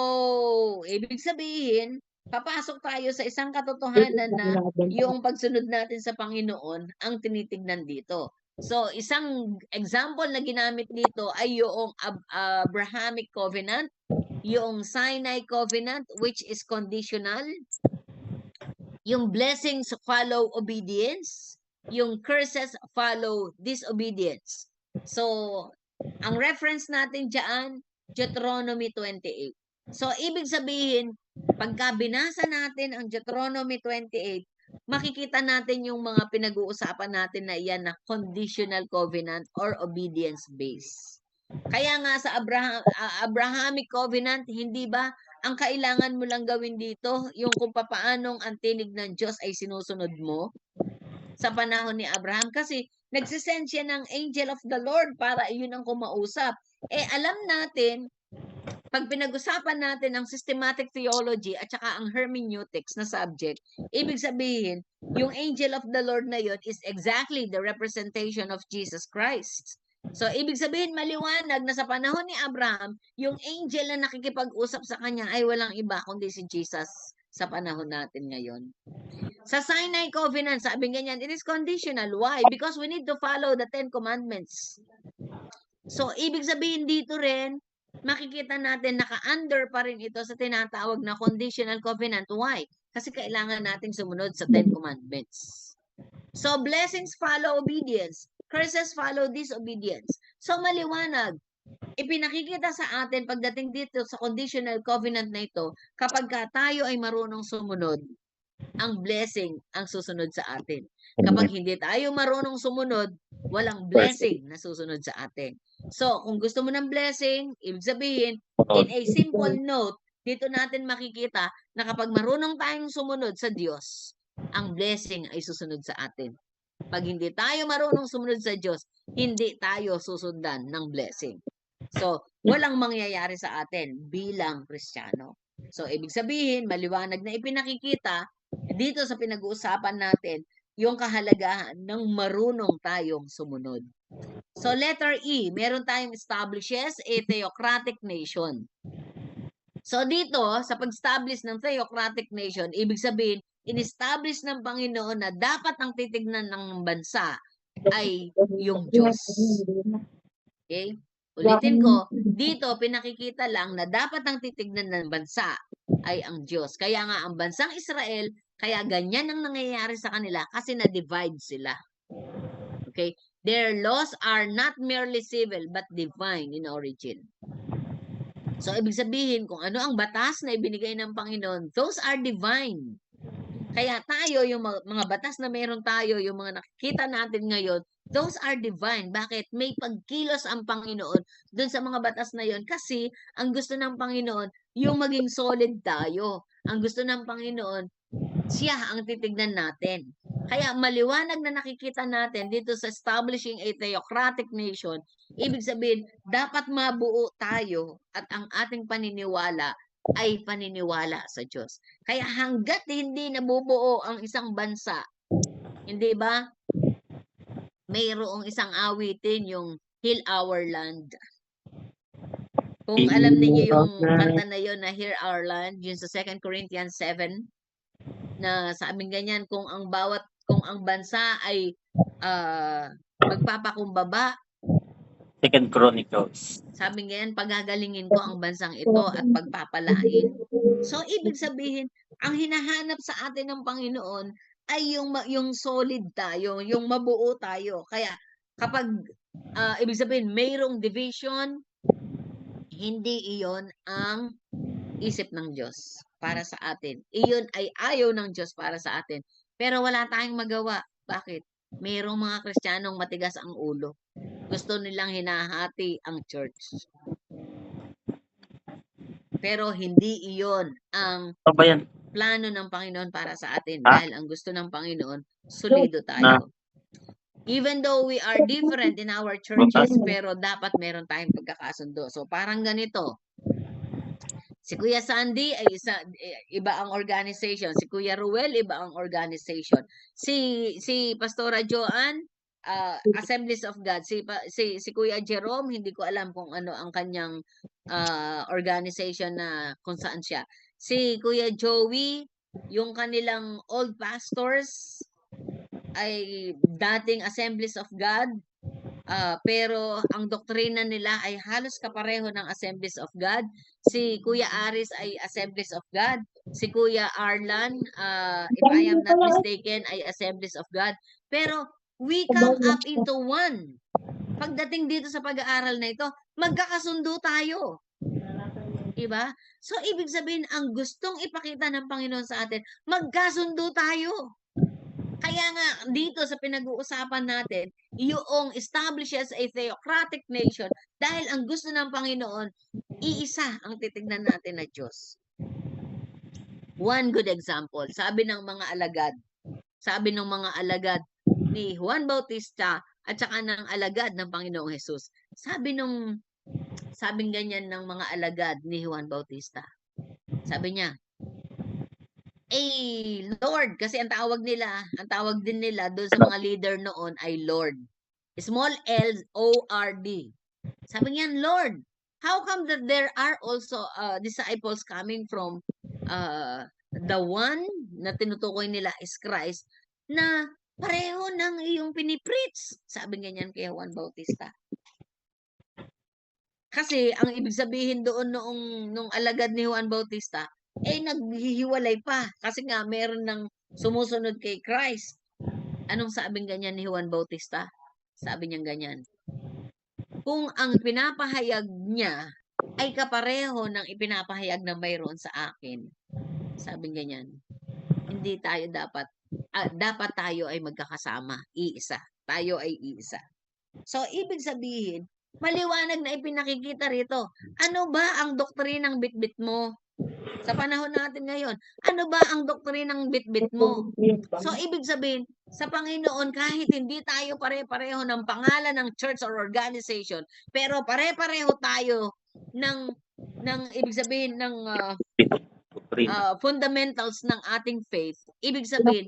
A: ibig sabihin, papasok tayo sa isang katotohanan na yung pagsunod natin sa Panginoon ang tinitignan dito. So, isang example na ginamit dito ay yung Abrahamic covenant, yung Sinai covenant which is conditional, yung blessings follow obedience, yung curses follow disobedience. So, ang reference natin diyan, Deuteronomy 28. So, ibig sabihin, pagka binasa natin ang Deuteronomy 28, makikita natin yung mga pinag-uusapan natin na iyan na conditional covenant or obedience-based. Kaya nga sa Abrahamic covenant, hindi ba, ang kailangan mo lang gawin dito, yung kung papaanong ang tinig ng Diyos ay sinusunod mo sa panahon ni Abraham. Kasi nagsisend siya ng angel of the Lord para iyon ang kumausap. Alam natin, pag pinag-usapan natin ang systematic theology at saka ang hermeneutics na subject, ibig sabihin, yung angel of the Lord na yun is exactly the representation of Jesus Christ. So, ibig sabihin, maliwanag na sa panahon ni Abraham, yung angel na nakikipag-usap sa kanya ay walang iba kundi si Jesus sa panahon natin ngayon. Sa Sinai Covenant, sabi ganyan, it is conditional. Why? Because we need to follow the 10 Commandments. So, ibig sabihin dito rin, makikita natin naka-under pa rin ito sa tinatawag na conditional covenant. Why? Kasi kailangan natin sumunod sa 10 Commandments. So, blessings follow obedience. Curses follow disobedience. So, maliwanag. Ipinakikita sa atin pagdating dito sa conditional covenant na ito, kapag tayo ay marunong sumunod, ang blessing ang susunod sa atin. Kapag hindi tayo marunong sumunod, walang blessing na susunod sa atin. So, kung gusto mo ng blessing, ibig sabihin, in a simple note, dito natin makikita na kapag marunong tayong sumunod sa Diyos, ang blessing ay susunod sa atin. Pag hindi tayo marunong sumunod sa Diyos, hindi tayo susundan ng blessing. So, walang mangyayari sa atin bilang Kristiyano. So, ibig sabihin, maliwanag na ipinakikita dito sa pinag-uusapan natin yung kahalagahan ng marunong tayong sumunod. So, letter E, meron tayong establishes a theocratic nation. So, dito, sa pag-establish ng theocratic nation, ibig sabihin, in-establish ng Panginoon na dapat ang titignan ng bansa ay yung Diyos. Okay? Ulitin ko, dito pinakikita lang na dapat ang titignan ng bansa ay ang Diyos. Kaya nga ang bansang Israel, kaya ganyan ang nangyayari sa kanila kasi na-divide sila. Okay? Their laws are not merely civil but divine in origin. So, ibig sabihin, kung ano ang batas na ibinigay ng Panginoon, those are divine. Kaya tayo, yung mga batas na meron tayo, yung mga nakikita natin ngayon, those are divine. Bakit? May pagkilos ang Panginoon dun sa mga batas na yon kasi ang gusto ng Panginoon, yung maging solid tayo. Ang gusto ng Panginoon, siya ang titignan natin. Kaya maliwanag na nakikita natin dito sa establishing a theocratic nation, ibig sabihin, dapat mabuo tayo at ang ating paniniwala ay paniniwala sa Diyos. Kaya hanggat hindi nabubuo ang isang bansa, hindi ba? Mayroong isang awitin, yung Heal Our Land. Kung alam niyo yung kanta na yun na Heal Our Land, yun sa 2 Corinthians 7, na sabing ganyan, kung ang bansa ay magpapakumbaba,
B: 2 Chronicles.
A: sabi ngayon, pagagalingin ko ang bansang ito at pagpapalain. So, ibig sabihin, ang hinahanap sa atin ng Panginoon ay yung solid tayo, yung mabuo tayo. Kaya, kapag, ibig sabihin, mayroong division, hindi iyon ang isip ng Diyos para sa atin. Iyon ay ayaw ng Diyos para sa atin. Pero wala tayong magawa. Bakit? Mayroong mga Kristiyanong matigas ang ulo. Gusto nilang hinahati ang church. Pero hindi iyon ang
B: Ano ba yan?
A: plano ng Panginoon para sa atin.
B: Ha?
A: Dahil ang gusto ng Panginoon, solido tayo. Even though we are different in our churches, pero dapat meron tayong pagkakasundo. So parang ganito. Si Kuya Sandy ay iba ang organization. Si Kuya Ruel, iba ang organization. Si Pastora Joanne, Assemblies of God. Si Kuya Jerome, hindi ko alam kung ano ang kanyang organization na kung saan siya. Si Kuya Joey, yung kanilang old pastors ay dating Assemblies of God. Pero ang doktrina nila ay halos kapareho ng Assemblies of God. Si Kuya Aris ay Assemblies of God. Si Kuya Arlan, if I am not mistaken, ay Assemblies of God. Pero we come up into one. Pagdating dito sa pag-aaral na ito, magkakasundo tayo. Diba? So, ibig sabihin, ang gustong ipakita ng Panginoon sa atin, magkasundo tayo. Kaya nga, dito sa pinag-uusapan natin, yung establish as a theocratic nation, dahil ang gusto ng Panginoon, iisa ang titignan natin na Diyos. One good example, sabi ng mga alagad ni Juan Bautista at saka ng alagad ng Panginoong Jesus. Sabing ganyan ng mga alagad ni Juan Bautista. Sabi niya, Lord, kasi ang tawag din nila doon sa mga leader noon ay Lord. Small L, O-R-D. Sabi niyan, Lord, how come that there are also disciples coming from the one na tinutukoy nila is Christ na pareho ng iyong pinipreach? Sabi ganyan kay Juan Bautista. Kasi ang ibig sabihin doon nung alagad ni Juan Bautista, naghihiwalay pa. Kasi nga, meron ng sumusunod kay Christ. Anong sabing ganyan ni Juan Bautista? Sabi niya ganyan. Kung ang pinapahayag niya ay kapareho ng ipinapahayag na mayroon sa akin, sabing ganyan, hindi tayo dapat tayo ay magkakasama, iisa. Tayo ay iisa. So, ibig sabihin, maliwanag na ipinakikita rito. Ano ba ang doktrinang bitbit mo? Sa panahon natin ngayon, ano ba ang doktrinang bitbit mo? So, ibig sabihin, sa Panginoon, kahit hindi tayo pare-pareho ng pangalan ng church or organization, pero pare-pareho tayo ng ibig sabihin, ng fundamentals ng ating faith, ibig sabihin,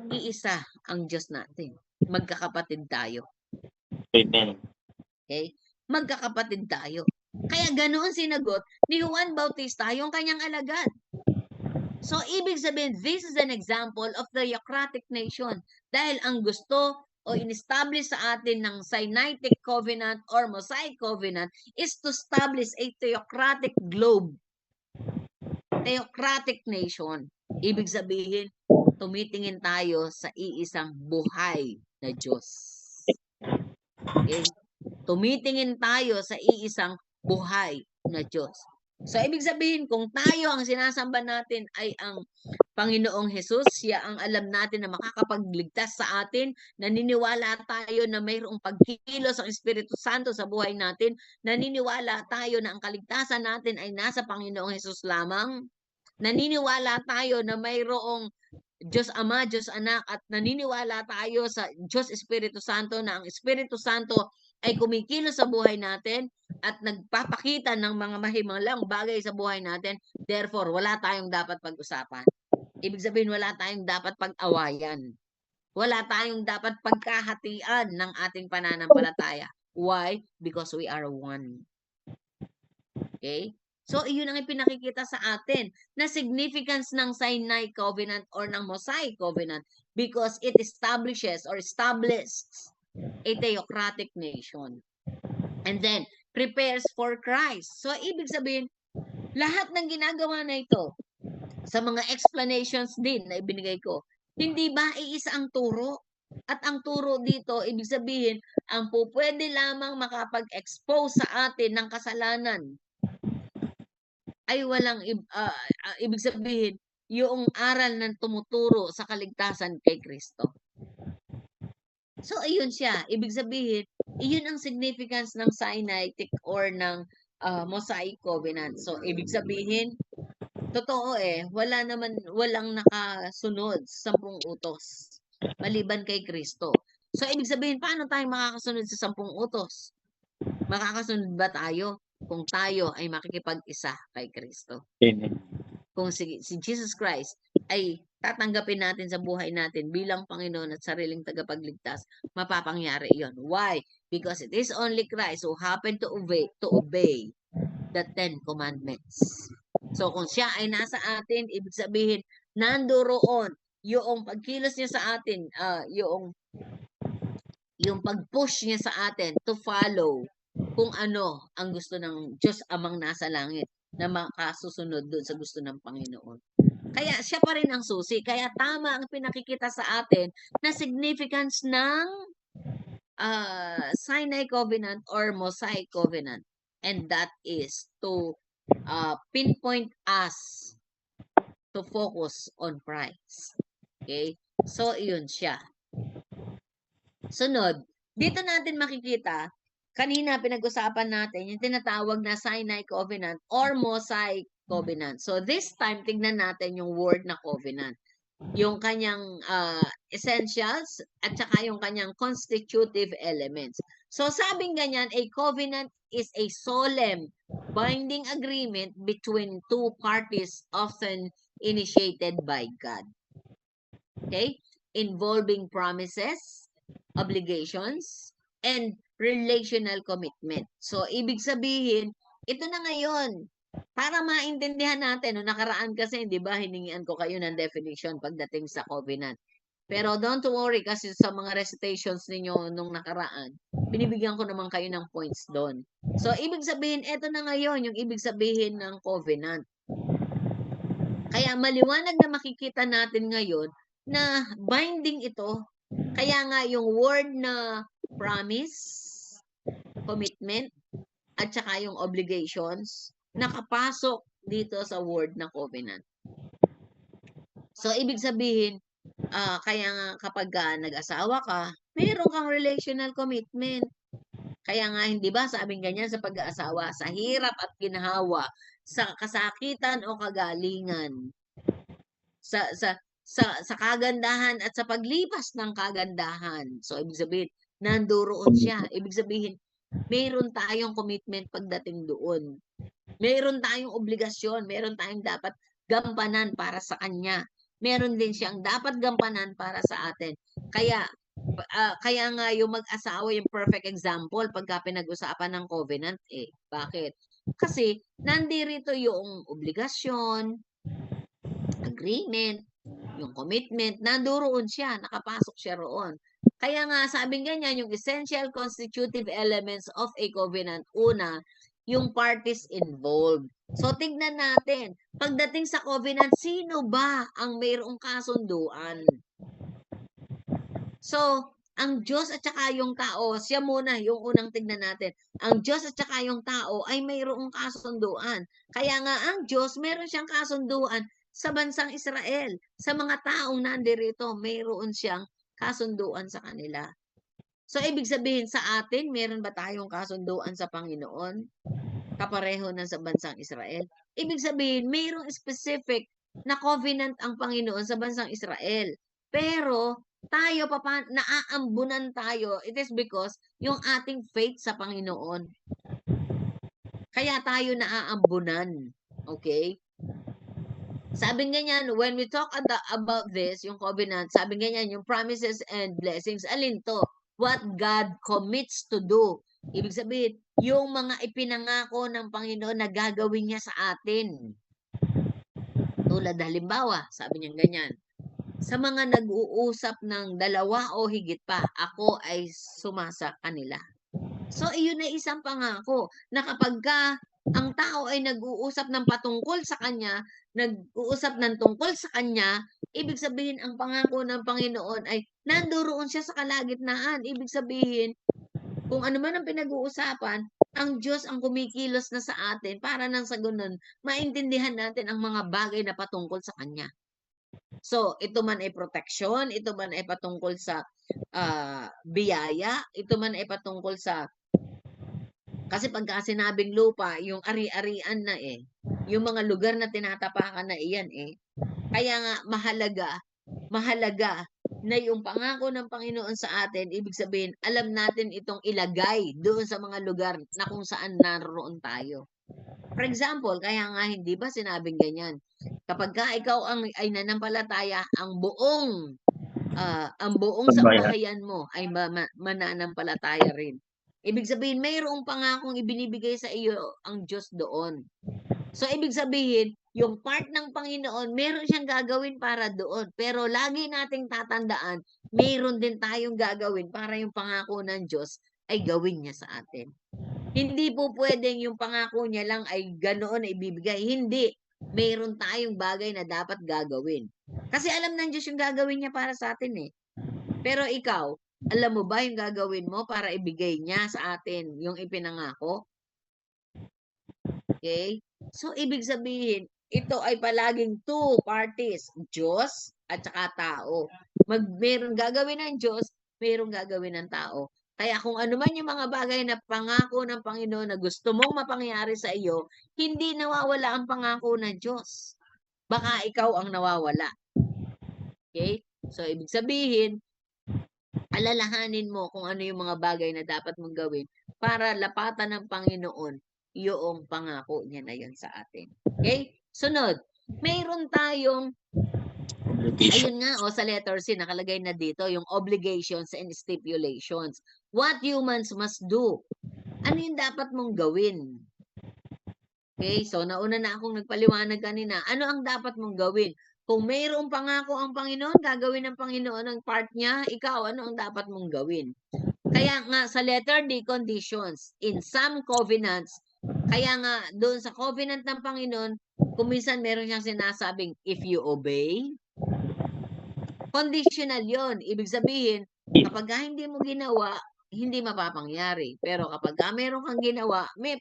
A: iisa ang Diyos natin. Magkakapatid tayo.
B: Amen.
A: Okay? Magkakapatid tayo. Kaya ganoon sinagot ni Juan Bautista yung kanyang alagad. So, ibig sabihin, this is an example of the theocratic nation. Dahil ang gusto o in-establish sa atin ng Sinaitic Covenant or Mosaic Covenant is to establish a theocratic globe. Theocratic nation. Ibig sabihin, tumitingin tayo sa iisang buhay na Diyos. Okay? Tumitingin tayo sa iisang buhay na Diyos. So, ibig sabihin, kung tayo ang sinasamba natin ay ang Panginoong Hesus, siya ang alam natin na makakapagligtas sa atin, naniniwala tayo na mayroong pagkilos ng Espiritu Santo sa buhay natin, naniniwala tayo na ang kaligtasan natin ay nasa Panginoong Hesus lamang, naniniwala tayo na mayroong Diyos Ama, Diyos Anak, at naniniwala tayo sa Diyos Espiritu Santo na ang Espiritu Santo ay kumikilos sa buhay natin at nagpapakita ng mga mahimalang bagay sa buhay natin. Therefore, wala tayong dapat pag-usapan. Ibig sabihin, wala tayong dapat pag-awayan. Wala tayong dapat pagkahatian ng ating pananampalataya. Why? Because we are one. Okay? So, iyon ang ipinakikita sa atin na significance ng Sinai Covenant or ng Mosaic Covenant because it establishes or established a theocratic nation. And then, prepares for Christ. So, ibig sabihin, lahat ng ginagawa na ito, sa mga explanations din na ibinigay ko, hindi ba iisa ang turo? At ang turo dito, ibig sabihin, ang pupwede lamang makapag-expose sa atin ng kasalanan ay walang, ibig sabihin, yung aral na tumuturo sa kaligtasan kay Kristo. So, ayun siya. Ibig sabihin, iyon ang significance ng Sinaitic or ng Mosaic Covenant. So, ibig sabihin, totoo walang nakasunod sa 10 utos maliban kay Kristo. So, ibig sabihin, paano tayo makakasunod sa 10 utos? Makakasunod ba tayo kung tayo ay makikipag-isa kay Kristo?
B: Amen.
A: Kung si Jesus Christ ay tatanggapin natin sa buhay natin bilang Panginoon at sariling tagapagligtas, mapapangyari iyon. Why? Because it is only Christ who happened to obey the 10 commandments. So, kung siya ay nasa atin, ibig sabihin, nandoon yung pagkilos niya sa atin, yung pag-push niya sa atin to follow kung ano ang gusto ng Diyos Amang nasa langit na makasusunod doon sa gusto ng Panginoon. Kaya siya pa rin ang susi. Kaya tama ang pinakikita sa atin na significance ng Sinai Covenant or Mosaic Covenant. And that is to pinpoint us to focus on Christ. Okay? So, iyon siya. Sunod, dito natin makikita, kanina pinag-usapan natin yung tinatawag na Sinai Covenant or Mosaic Covenant. So, this time, tignan natin yung word na covenant. Yung kanyang essentials at saka yung kanyang constitutive elements. So, sabing ganyan, a covenant is a solemn binding agreement between two parties often initiated by God. Okay? Involving promises, obligations, and relational commitment. So, ibig sabihin, ito na ngayon, para maintindihan natin, no, nakaraan kasi, di ba, hiningian ko kayo ng definition pagdating sa covenant. Pero don't worry kasi sa mga recitations ninyo nung nakaraan, binibigyan ko naman kayo ng points doon. So, ibig sabihin, ito na ngayon yung ibig sabihin ng covenant. Kaya maliwanag na makikita natin ngayon na binding ito. Kaya nga yung word na promise, commitment, at saka yung obligations, nakapasok dito sa word na covenant. So, ibig sabihin, kaya nga kapag nag-asawa ka, mayroon kang relational commitment. Kaya nga, hindi ba, sabing ganyan sa pag-aasawa, sa hirap at ginhawa, sa kasakitan o kagalingan, sa kagandahan at sa paglipas ng kagandahan. So, ibig sabihin, nandoon siya. Ibig sabihin, mayroon tayong commitment pagdating doon. Mayroon tayong obligasyon, mayroon tayong dapat gampanan para sa kanya. Meron din siyang dapat gampanan para sa atin. Kaya nga yung mag-asawa yung perfect example pagka pinag-usapan ng covenant eh. Bakit? Kasi nandirito yung obligasyon, agreement, yung commitment, nandoon siya, nakapasok siya roon. Kaya nga sabing ganyan, yung essential constitutive elements of a covenant, una, yung parties involved. So, tignan natin, pagdating sa covenant, sino ba ang mayroong kasunduan? So, ang Diyos at saka yung tao, siya muna yung unang tignan natin. Ang Diyos at saka yung tao ay mayroong kasunduan. Kaya nga ang Diyos, meron siyang kasunduan sa bansang Israel. Sa mga taong nandirito, mayroon siyang kasunduan sa kanila. So, ibig sabihin sa atin, meron ba tayong kasunduan sa Panginoon? Kapareho na sa bansang Israel. Ibig sabihin, mayroong specific na covenant ang Panginoon sa bansang Israel. Pero, tayo, naaambunan tayo, it is because yung ating faith sa Panginoon. Kaya tayo naaambunan. Okay? Sabi nga niyan, when we talk about this, yung covenant, sabi nga niyan, yung promises and blessings, alin to? What God commits to do. Ibig sabihin, yung mga ipinangako ng Panginoon na gagawin niya sa atin. Tulad halimbawa, sabi niya ganyan, sa mga nag-uusap ng 2 o higit pa, ako ay sumasa kanila. So, iyon ay isang pangako na kapag ang tao ay nag-uusap ng patungkol sa kanya, nag-uusap ng tungkol sa kanya, ibig sabihin ang pangako ng Panginoon ay nandoon siya sa kalagitnaan. Ibig sabihin, kung ano man ang pinag-uusapan, ang Diyos ang kumikilos na sa atin para nang sa ganun, maintindihan natin ang mga bagay na patungkol sa Kanya. So, ito man ay proteksyon, ito man ay patungkol sa biyaya, ito man ay patungkol sa kasi pagka sinabing lupa, yung ari-arian na yung mga lugar na tinatapakan na iyan Kaya nga mahalaga na yung pangako ng Panginoon sa atin, ibig sabihin, alam natin itong ilagay doon sa mga lugar na kung saan naroon tayo. For example, kaya nga hindi ba sinabing ganyan? Kapag ka ikaw ay nanampalataya, ang buong sambahayan mo ay mananampalataya rin. Ibig sabihin, mayroong pangakong ibinibigay sa iyo ang Diyos doon. So, ibig sabihin, yung part ng Panginoon, meron siyang gagawin para doon. Pero lagi nating tatandaan, meron din tayong gagawin para yung pangako ng Diyos ay gawin niya sa atin. Hindi po pwedeng yung pangako niya lang ay ganoon na ibibigay. Hindi. Meron tayong bagay na dapat gagawin. Kasi alam ng Diyos yung gagawin niya para sa atin Pero ikaw, alam mo ba yung gagawin mo para ibigay niya sa atin yung ipinangako? Okay? So, ibig sabihin, ito ay palaging two parties, Diyos at saka tao. Meron gagawin ng Diyos, meron gagawin ng tao. Kaya kung ano man yung mga bagay na pangako ng Panginoon na gusto mong mapangyari sa iyo, hindi nawawala ang pangako ng Diyos. Baka ikaw ang nawawala. Okay? So, ibig sabihin, alalahanin mo kung ano yung mga bagay na dapat mong gawin para lapatan ng Panginoon yung pangako niya na yun sa atin. Okay? Sunod, mayroon tayong, ayun nga, sa letter C, nakalagay na dito, yung obligations and stipulations. What humans must do. Ano yung dapat mong gawin? Okay, so nauna na akong nagpaliwanag kanina. Ano ang dapat mong gawin? Kung mayroong pangako ang Panginoon, gagawin ng Panginoon ang part niya, ikaw, ano ang dapat mong gawin? Kaya nga, sa letter D, conditions. In some covenants, kaya nga, doon sa covenant ng Panginoon, kung minsan meron siyang sinasabing, if you obey, conditional yon. Ibig sabihin, kapag hindi mo ginawa, hindi mapapangyari. Pero kapag meron kang ginawa, may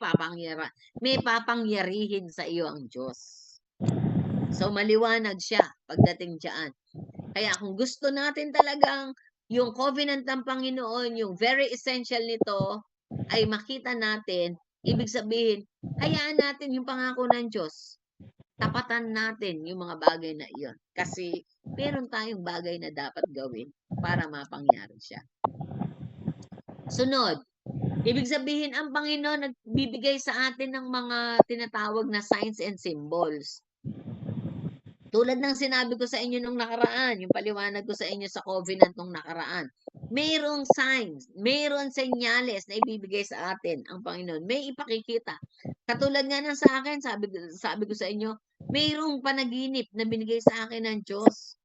A: papangyarihin sa iyo ang Diyos. So, maliwanag siya pagdating dyan. Kaya kung gusto natin talagang yung covenant ng Panginoon, yung very essential nito, ay makita natin, ibig sabihin, hayaan natin yung pangako ng Diyos. Tapatan natin yung mga bagay na iyon. Kasi meron tayong bagay na dapat gawin para mapangyari siya. Sunod, ibig sabihin ang Panginoon nagbibigay sa atin ng mga tinatawag na signs and symbols. Tulad ng sinabi ko sa inyo nung nakaraan, yung paliwanag ko sa inyo sa covenant nung nakaraan. Mayroong signs, mayroong senyales na ibibigay sa atin ang Panginoon. May ipakikita. Katulad nga ng sa akin, sabi ko sa inyo, mayroong panaginip na binigay sa akin ng Diyos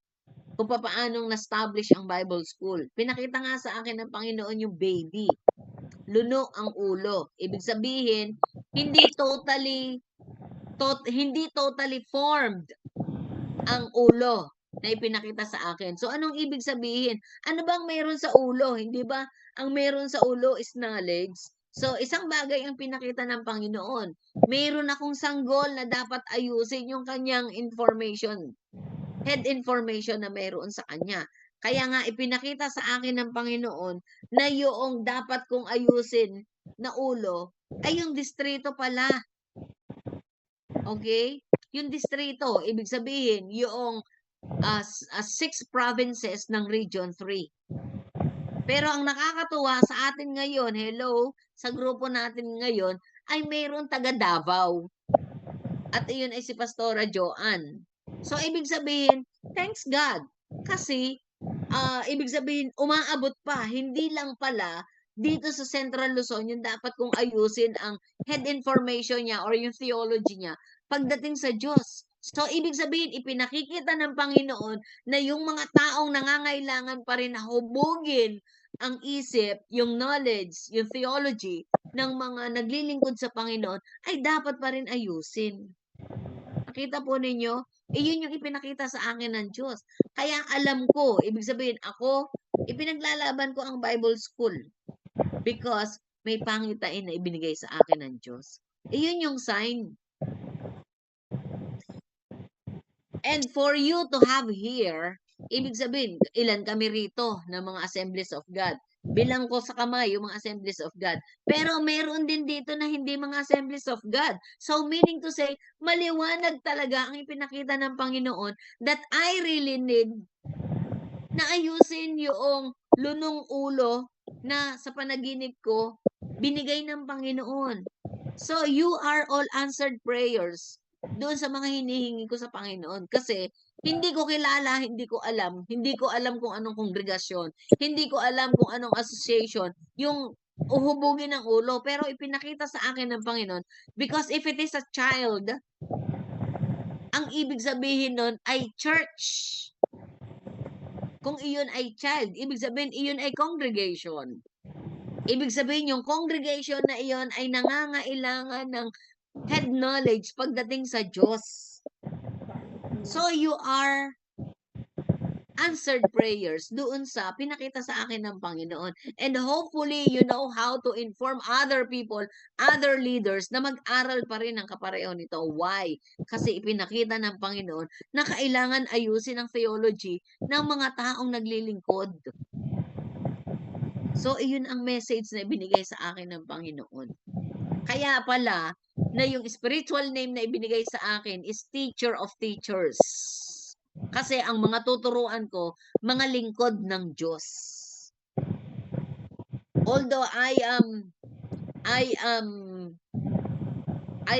A: kung paanong na-establish ang Bible School. Pinakita nga sa akin ng Panginoon yung baby. Luno ang ulo. Ibig sabihin, hindi totally formed ang ulo. na ipinakita sa akin. So, anong ibig sabihin? Ano bang meron sa ulo? Hindi ba ang meron sa ulo is knowledge? So, isang bagay ang pinakita ng Panginoon. Meron akong sanggol na dapat ayusin yung kanyang information, head information na meron sa kanya. Kaya nga ipinakita sa akin ng Panginoon na yung dapat kong ayusin na ulo ay yung distrito pala. Okay? Yung distrito, ibig sabihin, yung 6 provinces ng Region 3. Pero ang nakakatuwa sa atin ngayon, hello, sa grupo natin ngayon, ay mayroon taga Davao. At iyon ay si Pastora Joanne. So, ibig sabihin, thanks God. Kasi, ibig sabihin, umaabot pa. Hindi lang pala dito sa Central Luzon, yung dapat kong ayusin ang head information niya or yung theology niya pagdating sa Diyos. So, ibig sabihin, ipinakikita ng Panginoon na yung mga taong nangangailangan pa rin na hubugin ang isip, yung knowledge, yung theology ng mga naglilingkod sa Panginoon ay dapat pa rin ayusin. Nakita po ninyo? Yun yung ipinakita sa akin ng Diyos. Kaya alam ko, ibig sabihin ako, ipinaglalaban ko ang Bible School because may pangitain na ibinigay sa akin ng Diyos. Yun yung sign. And for you to have here, ibig sabihin, ilan kami rito ng mga Assemblies of God. Bilang ko sa kamay yung mga Assemblies of God. Pero meron din dito na hindi mga Assemblies of God. So meaning to say, maliwanag talaga ang ipinakita ng Panginoon that I really need na ayusin yung lunong ulo na sa panaginip ko, binigay ng Panginoon. So you are all answered prayers doon sa mga hinihingi ko sa Panginoon. Kasi hindi ko kilala, hindi ko alam kung anong kongregasyon, hindi ko alam kung anong association, yung uhubugin ng ulo, pero ipinakita sa akin ng Panginoon, because if it is a child, ang ibig sabihin nun ay church. Kung iyon ay child, ibig sabihin iyon ay congregation. Ibig sabihin yung congregation na iyon ay nangangailangan ng head knowledge pagdating sa Diyos. So you are answered prayers doon sa pinakita sa akin ng Panginoon. And hopefully, you know how to inform other people, other leaders na mag-aral pa rin ng kapareho nito. Why? Kasi ipinakita ng Panginoon na kailangan ayusin ang theology ng mga taong naglilingkod. So, iyon ang message na ibinigay sa akin ng Panginoon. Kaya pala, na yung spiritual name na ibinigay sa akin is Teacher of Teachers. Kasi ang mga tuturuan ko, mga lingkod ng Diyos. Although I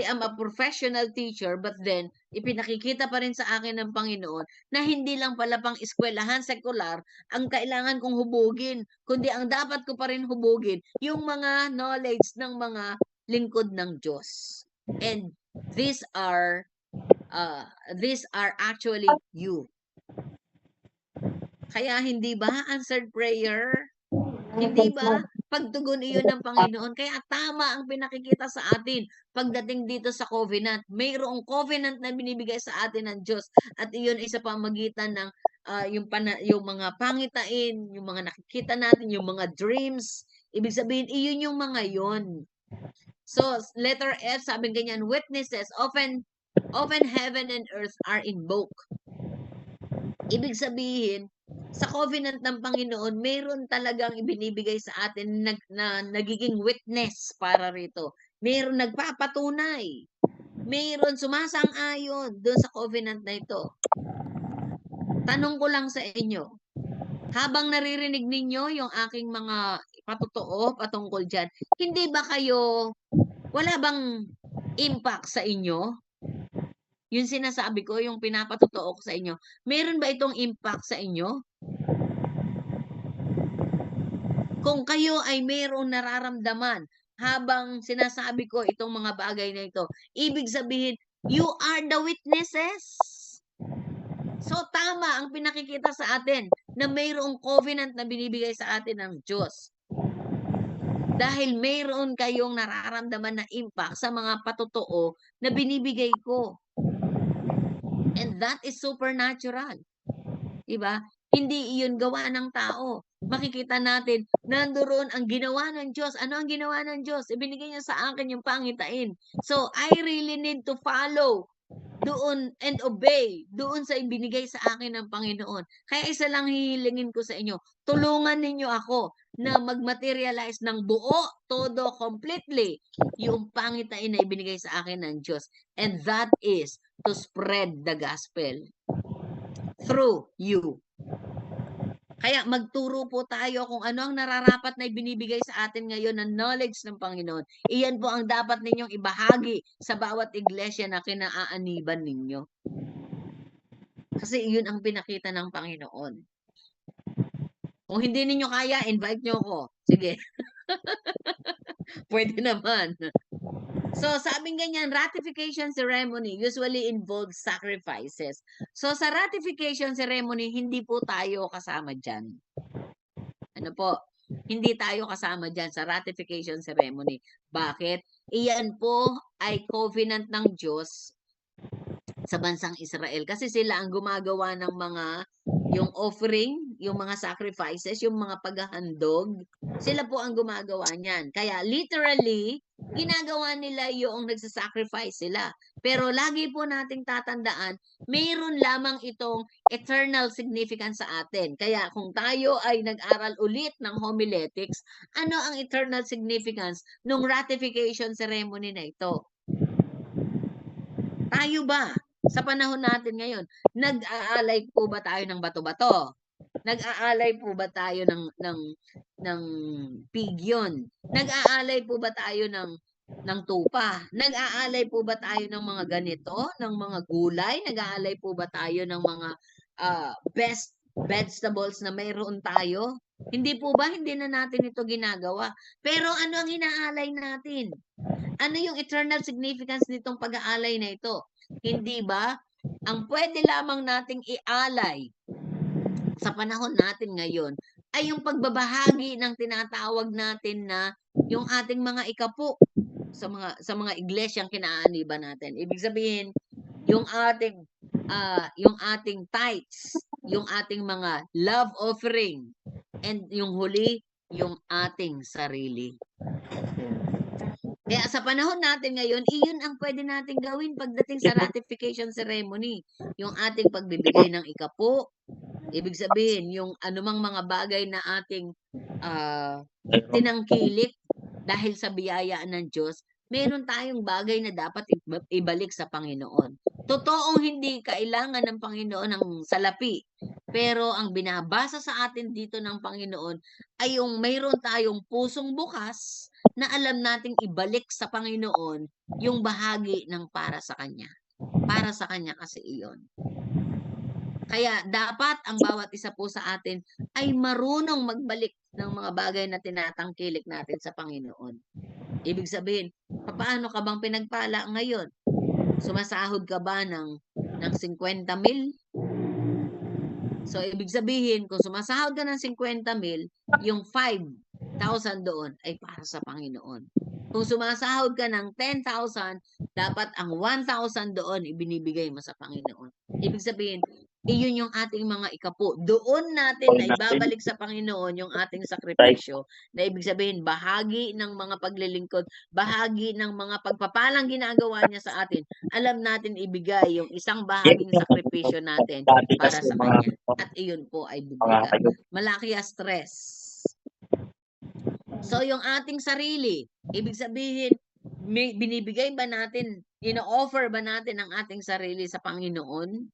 A: am a professional teacher, but then ipinakikita pa rin sa akin ng Panginoon na hindi lang pala pang eskwelahan sekular ang kailangan kong hubugin, kundi ang dapat ko pa rin hubugin yung mga knowledge ng mga lingkod ng Diyos. And these are actually you. Kaya hindi ba answered prayer? Hindi ba? Pagtugon iyon ng Panginoon. Kaya tama ang pinakikita sa atin pagdating dito sa covenant. Mayroong covenant na binibigay sa atin ng Diyos. At iyon ay sa pamagitan ng yung mga pangitain, yung mga nakikita natin, yung mga dreams. Ibig sabihin, iyon yung mga yon. So, letter F, sabi ganyan, witnesses, often heaven and earth are invoked. Ibig sabihin, sa covenant ng Panginoon, mayroon talagang ibinibigay sa atin na nagiging witness para rito. Mayroon nagpapatunay. Mayroon sumasang-ayon doon sa covenant na ito. Tanong ko lang sa inyo, habang naririnig ninyo yung aking mga patotoo patungkol dyan, hindi ba kayo, wala bang impact sa inyo? Yung sinasabi ko, yung pinapatotoo ko sa inyo, meron ba itong impact sa inyo? Kung kayo ay mayroong nararamdaman habang sinasabi ko itong mga bagay na ito, ibig sabihin, you are the witnesses. So, tama ang pinakikita sa atin na mayroong covenant na binibigay sa atin ng Diyos. Dahil mayroon kayong nararamdaman na impact sa mga patotoo na binibigay ko. And that is supernatural. 'Di ba? Hindi iyon gawa ng tao. Makikita natin nandoon ang ginawa ng Diyos. Ano ang ginawa ng Diyos? Ibinigay niya sa akin yung pangitain. So, I really need to follow doon and obey doon sa ibinigay sa akin ng Panginoon. Kaya isa lang hihilingin ko sa inyo, tulungan ninyo ako na mag-materialize ng buo, todo, completely yung pangitain na ibinigay sa akin ng Diyos. And that is to spread the gospel through you. Kaya magturo po tayo kung ano ang nararapat na ibinibigay sa atin ngayon ng knowledge ng Panginoon. Iyan po ang dapat ninyong ibahagi sa bawat iglesia na kinaaaniban ninyo. Kasi iyon ang pinakita ng Panginoon. Kung hindi ninyo kaya, invite nyo ako. Sige. Pwede naman. So, sabing ganyan, ratification ceremony usually involves sacrifices. So, sa ratification ceremony, hindi po tayo kasama dyan. Ano po? Hindi tayo kasama dyan sa ratification ceremony. Bakit? Iyan po ay covenant ng Diyos sa bansang Israel. Kasi sila ang gumagawa ng mga, yung offering, yung mga sacrifices, yung mga paghahandog, sila po ang gumagawa niyan. Kaya literally, ginagawa nila yung nagsasacrifice sila. Pero lagi po nating tatandaan, mayroon lamang itong eternal significance sa atin. Kaya kung tayo ay nag-aral ulit ng homiletics, ano ang eternal significance ng ratification ceremony na ito? Tayo ba, sa panahon natin ngayon, nag-aalay po ba tayo ng bato-bato? Nag-aalay po ba tayo ng pigyon? Nag-aalay po ba tayo ng tupa? Nag-aalay po ba tayo ng mga ganito, ng mga gulay? Nag-aalay po ba tayo ng mga best vegetables na mayroon tayo? Hindi po ba, hindi na natin ito ginagawa? Pero ano ang inaalay natin? Ano yung eternal significance nitong pag-aalay na ito? Hindi ba? Ang pwede lamang nating ialay sa panahon natin ngayon ay yung pagbabahagi ng tinatawag natin na yung ating mga ikapu sa mga iglesyang kinaaniban natin. Ibig sabihin, yung ating tithes, yung ating mga love offering, and yung huli, yung ating sarili. Kaya sa panahon natin ngayon, iyon ang pwede nating gawin pagdating sa ratification ceremony. Yung ating pagbibigay ng ikapu, ibig sabihin, yung anumang mga bagay na ating tinangkilik dahil sa biyayaan ng Diyos, meron tayong bagay na dapat ibalik sa Panginoon. Totoong hindi kailangan ng Panginoon ng salapi. Pero ang binabasa sa atin dito ng Panginoon ay yung mayroon tayong pusong bukas na alam nating ibalik sa Panginoon yung bahagi ng para sa Kanya. Para sa Kanya kasi iyon. Kaya dapat ang bawat isa po sa atin ay marunong magbalik ng mga bagay na tinatangkilik natin sa Panginoon. Ibig sabihin, paano ka bang pinagpala ngayon? Sumasahod ka ba ng 50,000? So, ibig sabihin, kung sumasahod ka ng 50,000, yung 5,000 doon ay para sa Panginoon. Kung sumasahod ka ng 10,000, dapat ang 1,000 doon ibinibigay mo sa Panginoon. Ibig sabihin, iyon yung ating mga ikapu. Doon natin na ibabalik sa Panginoon yung ating sakripisyo, na ibig sabihin, bahagi ng mga paglilingkod, bahagi ng mga pagpapalang ginagawa niya sa atin, alam natin ibigay yung isang bahaging sakripisyo natin para sa Kanya. At iyon po ay biblical. Malaki ang stress. So, yung ating sarili, ibig sabihin, binibigay ba natin, ino-offer ba natin ang ating sarili sa Panginoon?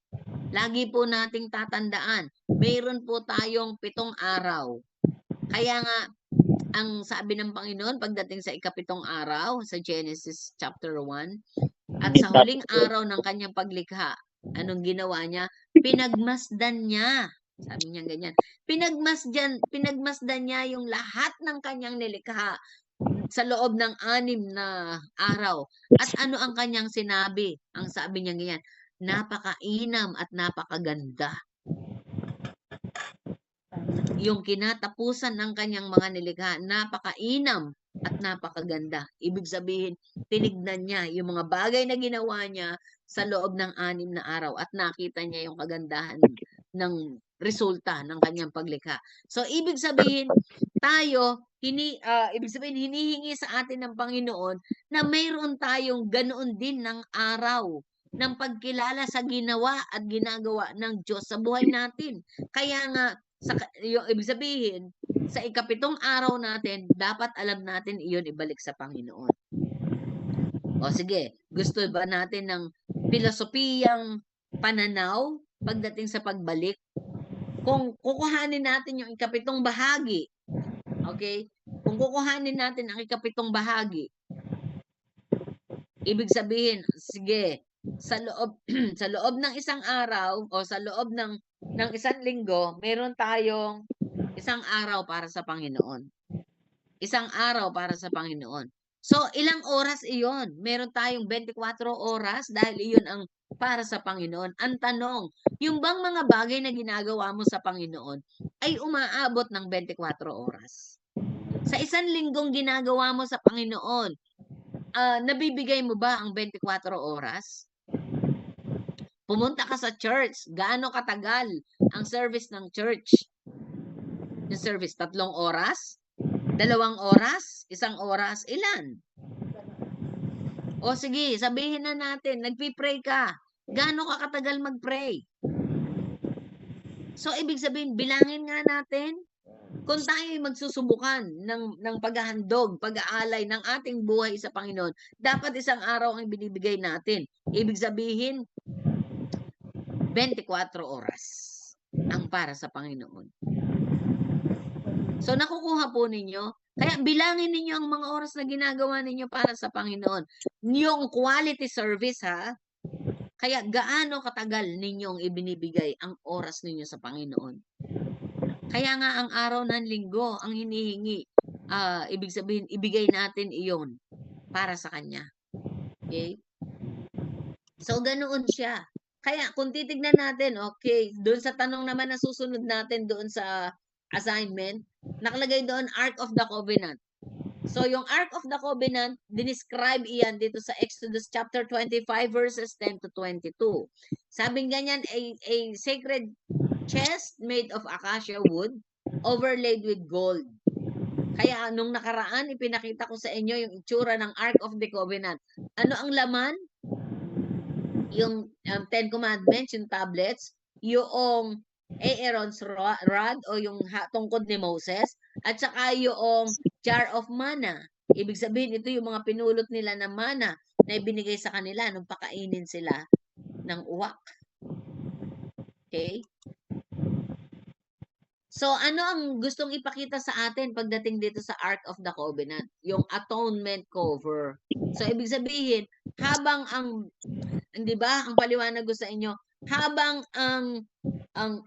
A: Lagi po nating tatandaan, mayroon po tayong 7 araw. Kaya nga, ang sabi ng Panginoon pagdating sa ika-7 araw, sa Genesis chapter 1, at sa huling araw ng kanyang paglikha, anong ginawa niya? Pinagmasdan niya. Sabi niya ganyan. Pinagmasdan niya yung lahat ng kanyang nilikha sa loob ng 6 na araw. At ano ang kanyang sinabi? Ang sabi niya ganyan, napakainam at napakaganda. Yung kinatapusan ng kanyang mga nilikha, napakainam at napakaganda. Ibig sabihin, tinignan niya yung mga bagay na ginawa niya sa loob ng 6 na araw at nakita niya yung kagandahan ng resulta ng kanyang paglikha. So, ibig sabihin, tayo, hinihingi sa atin ng Panginoon na mayroon tayong ganoon din ng araw ng pagkilala sa ginawa at ginagawa ng Diyos sa buhay natin. Kaya nga, yung ibig sabihin, sa ikapitong araw natin, dapat alam natin iyon ibalik sa Panginoon. O sige, gusto ba natin ng filosofiyang pananaw pagdating sa pagbalik? Kung kukuhanin natin yung ikapitong bahagi, okay? Kung kukuhanin natin ang ikapitong bahagi, ibig sabihin, sige, sa loob sa loob ng isang araw o sa loob ng isang linggo, meron tayong isang araw para sa Panginoon. Isang araw para sa Panginoon. So, ilang oras iyon? Meron tayong 24 oras dahil iyon ang para sa Panginoon. Ang tanong, yung bang mga bagay na ginagawa mo sa Panginoon ay umaabot ng 24 oras? Sa isang linggong ginagawa mo sa Panginoon, nabibigay mo ba ang 24 oras? Pumunta ka sa church, gaano katagal ang service ng church? Yung service, 3 oras? 2 oras? 1 oras? Ilan? O sige, sabihin na natin, nagpi-pray ka. Gaano ka katagal mag-pray? So, ibig sabihin, bilangin nga natin, kung tayo magsusubukan ng paghahandog, pag-aalay ng ating buhay sa Panginoon, dapat isang araw ang binibigay natin. Ibig sabihin, 24 oras ang para sa Panginoon. So, nakukuha po ninyo? Kaya bilangin ninyo ang mga oras na ginagawa ninyo para sa Panginoon. Yung quality service, ha? Kaya gaano katagal ninyong ibinibigay ang oras ninyo sa Panginoon? Kaya nga ang araw ng linggo, ang hinihingi, ibig sabihin, ibigay natin iyon para sa Kanya. Okay? So, ganoon siya. Kaya kung titignan natin, okay, doon sa tanong naman na susunod natin doon sa assignment, nakalagay doon Ark of the Covenant. So, yung Ark of the Covenant, dinescribe iyan dito sa Exodus chapter 25 verses 10 to 22. Sabing ganyan, a sacred chest made of acacia wood overlaid with gold. Kaya nung nakaraan, ipinakita ko sa inyo yung itsura ng Ark of the Covenant. Ano ang laman? Yung 10 Commandments, yung tablets, yung Aaron's rod o yung tungkod ni Moses, at saka yung jar of manna. Ibig sabihin, ito yung mga pinulot nila na manna na ibinigay sa kanila nung pakainin sila ng uwak. Okay? So, ano ang gustong ipakita sa atin pagdating dito sa Ark of the Covenant? Yung atonement cover. So, ibig sabihin, habang di ba, ang paliwanag ko sa inyo, habang ang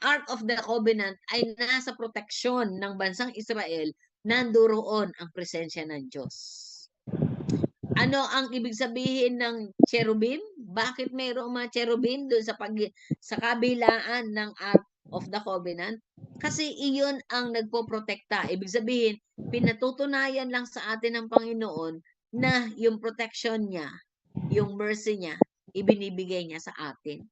A: Ark of the Covenant ay nasa proteksyon ng bansang Israel, nandoon ang presensya ng Diyos. Ano ang ibig sabihin ng cherubim? Bakit mayroong mga cherubim doon sa kabilaan ng Ark of the Covenant? Kasi iyon ang nagpoprotekta. Ibig sabihin, pinatutunayan lang sa atin ng Panginoon na yung protection niya, yung mercy niya, ibinibigay niya sa atin.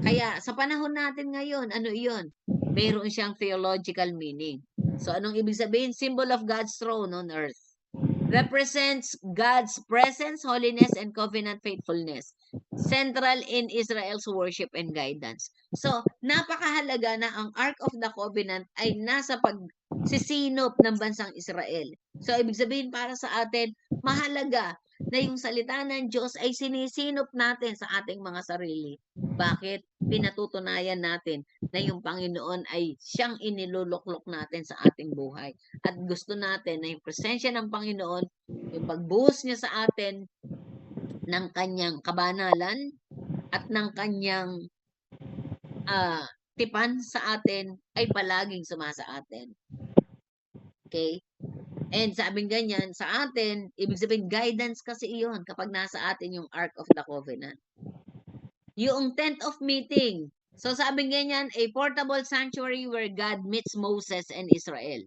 A: Kaya sa panahon natin ngayon, ano iyon? Mayroon siyang theological meaning. So anong ibig sabihin? Symbol of God's throne on earth. Represents God's presence, holiness, and covenant faithfulness. Central in Israel's worship and guidance. So, napakahalaga na ang Ark of the Covenant ay nasa pagsisinop ng bansang Israel. So, ibig sabihin para sa atin, mahalaga na yung salita ng Diyos ay sinisinop natin sa ating mga sarili. Bakit? Pinatutunayan natin na yung Panginoon ay siyang iniluluklok natin sa ating buhay. At gusto natin na yung presensya ng Panginoon, yung pagbuhos niya sa atin ng kanyang kabanalan at ng kanyang tipan sa atin ay palaging sumasa atin. Okay? And sabing ganyan, sa atin, ibig sabihin, guidance kasi iyon kapag nasa atin yung Ark of the Covenant. Yung tent of meeting. So sabing ganyan, a portable sanctuary where God meets Moses and Israel.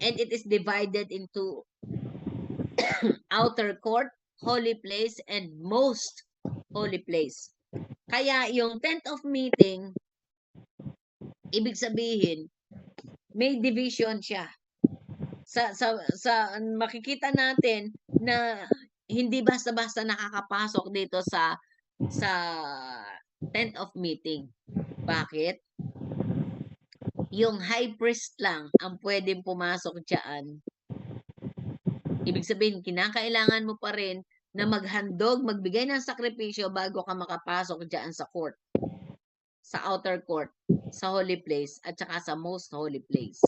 A: And it is divided into outer court, holy place, and most holy place. Kaya yung tent of meeting, Ibig sabihin, may division siya. Sa makikita natin na hindi basta-basta nakakapasok dito sa tent of meeting. Bakit? Yung high priest lang ang pwedeng pumasok diyan. Ibig sabihin, kinakailangan mo pa rin na maghandog, magbigay ng sakripisyo bago ka makapasok diyan sa court, sa outer court, sa holy place, at saka sa most holy place.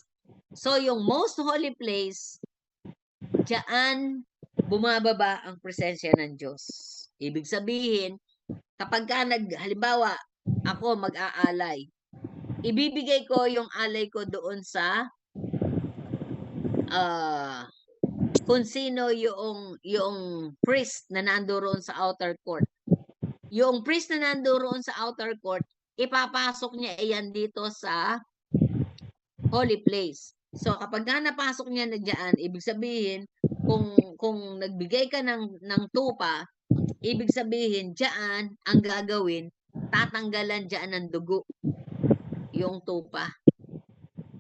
A: So, yung most holy place, diyan bumababa ang presensya ng Diyos. Ibig sabihin, kapag ka halimbawa, ako mag-aalay, ibibigay ko yung alay ko doon sa kung sino yung priest na nandoon sa outer court. Yung priest na nandoon sa outer court, ipapasok niya iyan dito sa holy place. So kapag napasok niya na diyan, ibig sabihin kung nagbigay ka ng tupa, ibig sabihin diyan ang gagawin, tatanggalan diyan ng dugo yung tupa.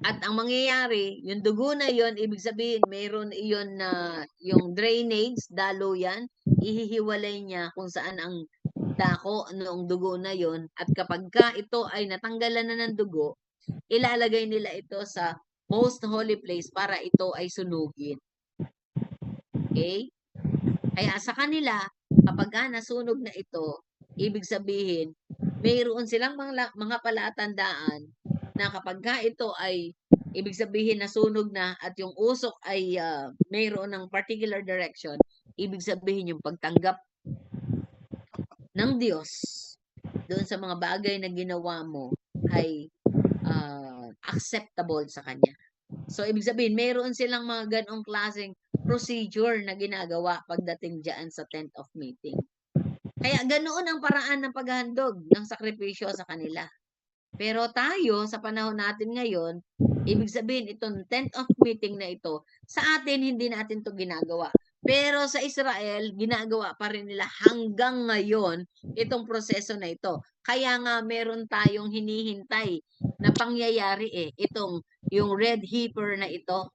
A: At ang mangyayari, yung dugo na yon, ibig sabihin, mayroon iyon na yung drainage, daluyan, ihihiwalay niya kung saan ang dako noong dugo na yon. At kapag ka ito ay natanggalan na ng dugo, ilalagay nila ito sa most holy place para ito ay sunugin. Okay? Kaya sa kanila, kapag nasunog na ito, ibig sabihin, mayroon silang mga palatandaan na kapag ito ay ibig sabihin nasunog na at yung usok ay mayroon ng particular direction, ibig sabihin yung pagtanggap ng Diyos doon sa mga bagay na ginawa mo ay acceptable sa Kanya. So, ibig sabihin, mayroon silang mga ganong klaseng procedure na ginagawa pagdating dyan sa tent of meeting. Kaya ganoon ang paraan ng paghahandog ng sakripisyo sa kanila. Pero tayo, sa panahon natin ngayon, ibig sabihin, itong tent of meeting na ito, sa atin, hindi natin to ginagawa. Pero sa Israel, ginagawa pa rin nila hanggang ngayon itong proseso na ito. Kaya nga meron tayong hinihintay na pangyayari itong yung red heifer na ito.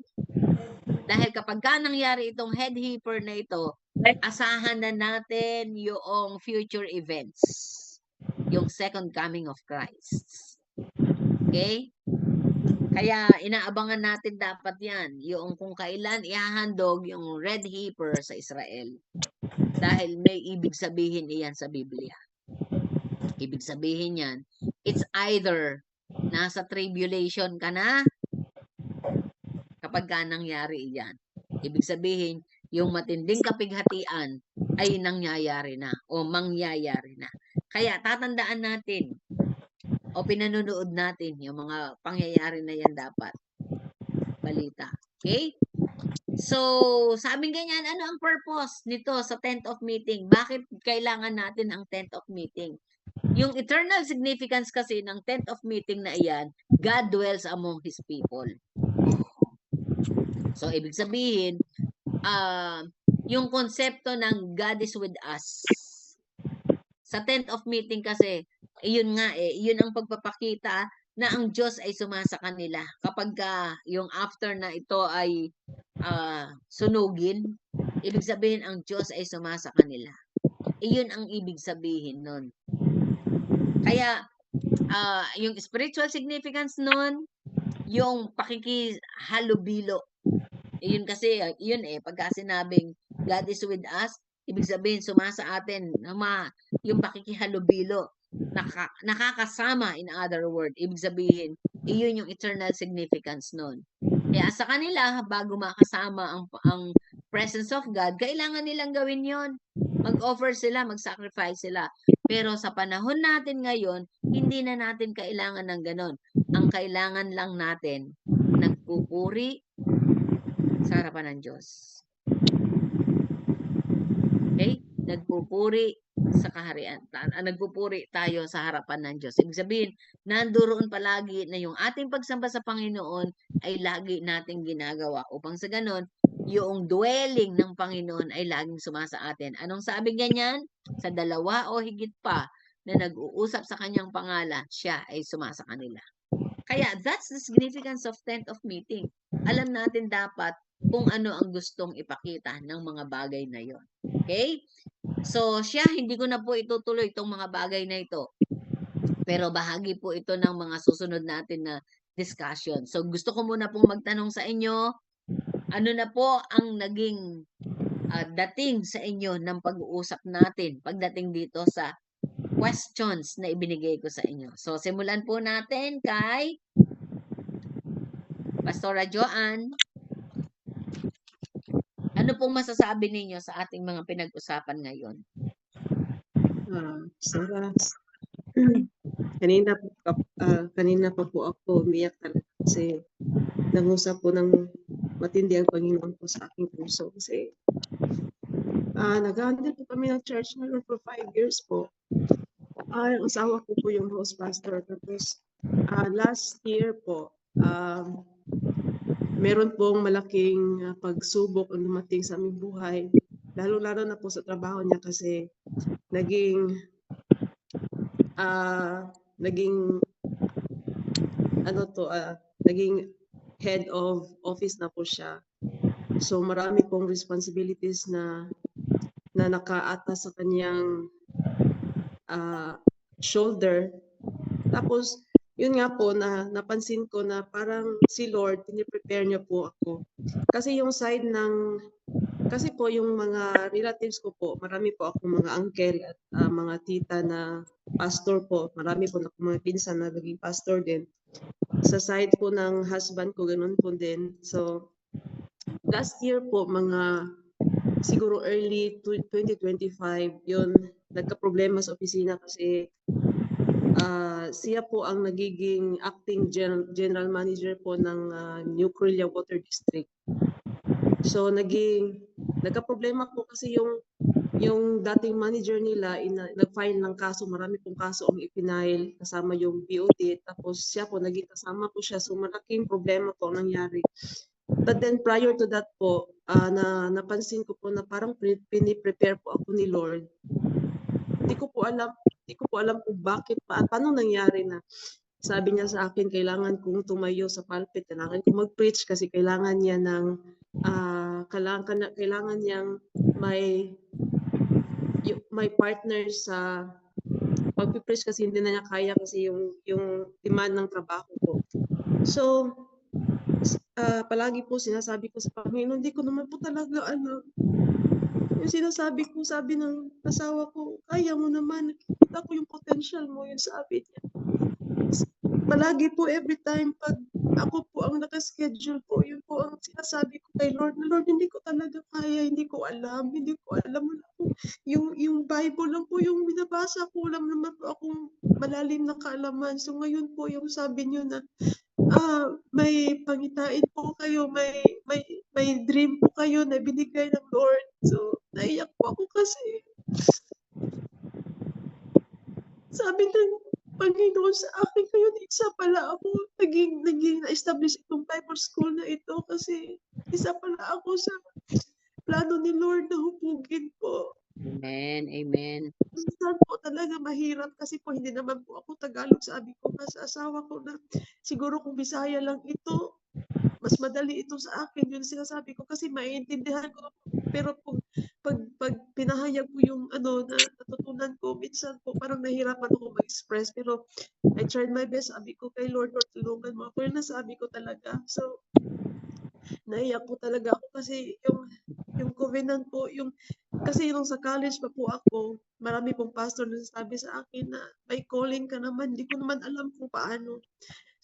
A: Dahil kapag nangyari itong head heifer na ito, asahan na natin yung future events. Yung second coming of Christ. Okay? Kaya inaabangan natin dapat yan, yung kung kailan ihahandog yung red heifer sa Israel. Dahil may ibig sabihin iyan sa Biblia. Ibig sabihin yan, it's either nasa tribulation ka na, kapag nangyari iyan. Ibig sabihin, yung matinding kapighatian ay nangyayari na o mangyayari na. Kaya tatandaan natin o pinanonood natin yung mga pangyayari na yan dapat. Balita. Okay? So, sabing ganyan, ano ang purpose nito sa tent of meeting? Bakit kailangan natin ang tent of meeting? Yung eternal significance kasi ng tent of meeting na iyan, God dwells among His people. So, ibig sabihin, yung konsepto ng God is with us. Sa tent of meeting kasi, iyon nga iyon ang pagpapakita na ang Diyos ay sumasa kanila. Kapag yung after na ito ay sunugin, ibig sabihin ang Diyos ay sumasa kanila. Iyon ang ibig sabihin nun. Kaya, yung spiritual significance nun, yung pakikihalubilo. Iyon kasi, yun pagka sinabing God is with us, ibig sabihin sumasa atin, yung pakikihalubilo, nakakasama, in other word, ibig sabihin, iyon yung eternal significance nun. Kaya sa kanila, bago makasama ang presence of God, kailangan nilang gawin yon. Mag-offer sila, mag-sacrifice sila. Pero sa panahon natin ngayon, hindi na natin kailangan ng ganon. Ang kailangan lang natin, nagpupuri sa harapan ng Diyos. Okay? Nagpupuri sa kaharian. Nagpupuri tayo sa harapan ng Diyos. Ibig sabihin, nandoon palagi na yung ating pagsamba sa Panginoon ay lagi nating ginagawa. Upang sa ganon, yung dwelling ng Panginoon ay laging sumasa atin. Anong sabi ganyan? Sa dalawa o higit pa na nag-uusap sa kanyang pangalan, siya ay sumasa kanila. Kaya that's the significance of tent of meeting. Alam natin dapat kung ano ang gustong ipakita ng mga bagay na yon. Okay? So siya, hindi ko na po itutuloy itong mga bagay na ito. Pero bahagi po ito ng mga susunod natin na discussion. So gusto ko muna pong magtanong sa inyo, ano na po ang naging dating sa inyo ng pag-uusap natin pagdating dito sa questions na ibinigay ko sa inyo. So simulan po natin kay Pastora Joanne. Ano pong masasabi ninyo sa ating mga pinag-usapan ngayon?
C: Sarah, kanina pa po ako umiyak talaga kasi nangusap po ng matindi ang Panginoon po sa aking puso kasi nag-handle po kami ng church ngayon for 5 years po. Ang asawa ko po yung host pastor. Tapos last year po, meron pong malaking pagsubok ang dumating sa aming buhay. Lalo-lalo na po sa trabaho niya kasi naging head of office na po siya. So marami pong responsibilities na nakaatas sa kanyang shoulder. Tapos yun nga po na napansin ko na parang si Lord piniprepare niya po ako. Kasi yung side kasi po yung mga relatives ko po, marami po akong mga uncle at mga tita na pastor po. Marami po akong mga pinsan na naging pastor din. Sa side po ng husband ko, ganun po din. So, last year po, mga siguro early 2025, yun, nagka-problema sa opisina kasi siya po ang nagiging acting general manager po ng New Corillo Water District. So nagka-problema po kasi yung dating manager nila nag-file ng kaso, marami pong kaso ang ipinail kasama yung BOD, tapos siya po naging kasama po siya, so malaking problema po ang nangyari. But then prior to that po, napansin ko po na parang piniprepare po ako ni Lord. Hindi ko po alam kung bakit paano nangyari na sabi niya sa akin, kailangan kong tumayo sa pulpit, kailangan kong mag-preach kasi kailangan niya ng kailangan niyang may partner sa pag-preach kasi hindi na niya kaya kasi yung demand ng trabaho ko. So palagi po sinasabi ko sa Panginoon, hindi ko naman po talaga alam. Yung sabi ng asawa ko, kaya mo naman, nakikita ko yung potential mo, yung sabi niya. Palagi po every time pag ako po ang nakaschedule po, yun po ang sinasabi ko kay Lord, Lord, hindi ko talaga kaya, hindi ko alam wala po. Yung Bible lang po yung binabasa ko, alam naman po akong malalim na kaalaman. So ngayon po yung sabi niyo na may pangitain po kayo, may dream po kayo na binigay ng Lord. So naiyak po ako kasi sabi ng Panginoon sa akin ngayon, isa pala ako naging na-establish itong Bible school na ito kasi isa pala ako sa plano ni Lord na hubugin po.
A: Amen, amen.
C: Minsan po talaga mahirap kasi po hindi naman po ako Tagalog. Sabi ko nga sa asawa ko na siguro kung Bisaya lang ito, mas madali ito sa akin. Yun sinasabi ko kasi maiintindihan ko. Pero pag pinahayag ko yung na natutunan ko, minsan po parang nahirapan ako mag-express. Pero I tried my best. Sabi ko kay Lord, tulungan mo ako. Yun nasabi ko talaga. So, naiyak po talaga ako kasi yung covenant po, kasi nung sa college pa po ako, marami pong pastor na sabi sa akin na may calling ka naman, hindi ko naman alam kung paano.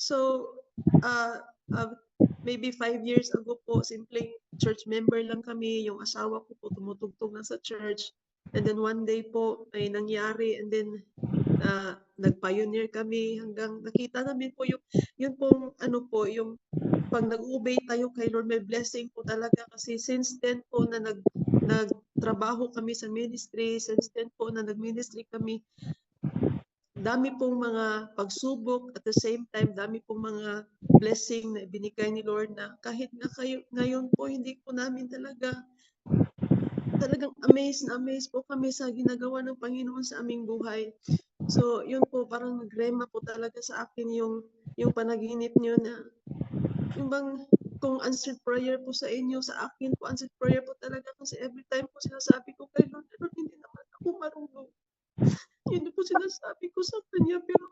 C: So, maybe 5 years ago po, simpleng church member lang kami, yung asawa ko po tumutugtog na sa church. And then one day po, may nangyari, and then nag-pioneer kami hanggang nakita namin po yun pong yung pag nag-obey tayo kay Lord, may blessing po talaga kasi since then po na nagtrabaho kami sa ministry, since then po na nag-ministry kami, dami pong mga pagsubok, at the same time, dami pong mga blessing na binigay ni Lord na kahit na ngayon po, hindi po namin talagang amazed po kami sa ginagawa ng Panginoon sa aming buhay. So, yun po, parang nagrema po talaga sa akin yung yung panaginip niyo na yung bang kung answered prayer po sa inyo, sa akin po answered prayer po talaga kasi every time po sinasabi ko kay Lord, Lord, hindi naman ako marunong. Yun po sinasabi ko sa kanya, pero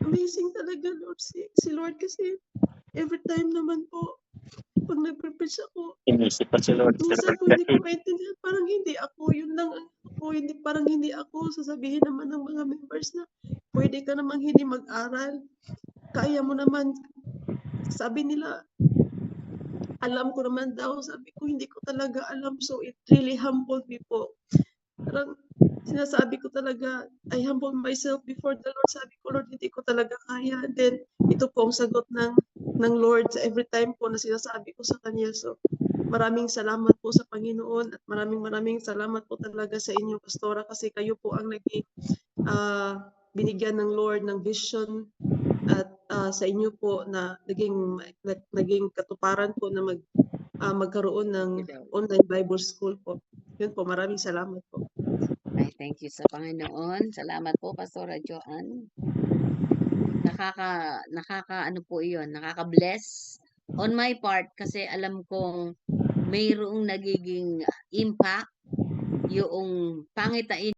C: amazing talaga Lord si Lord kasi every time naman po pag nagpe-preach ako,
B: Inisip pa si Lord.
C: minsan po hindi ko maintindihan, parang hindi ako, yun lang ang ako, parang hindi ako, sasabihin naman ng mga members na pwede ka namang hindi mag-aral, kaya mo naman, sabi nila, alam ko naman daw, sabi ko hindi ko talaga alam, so it really humbled me po. Parang sinasabi ko talaga, I humble myself before the Lord, sabi ko Lord, hindi ko talaga kaya, and then ito po ang sagot ng Lord sa every time po na sinasabi ko sa Kanya, so maraming salamat po sa Panginoon at maraming salamat po talaga sa inyo, Pastora, kasi kayo po ang naging binigyan ng Lord ng vision at sa inyo po na naging katuparan po na magkaroon ng online Bible school po. Yun po, maraming salamat po.
A: Ay, thank you sa Panginoon. Salamat po, Pastora Joanne. Nakaka ano po iyon, nakaka-bless on my part kasi alam kong mayroong nagiging impact yung pangitain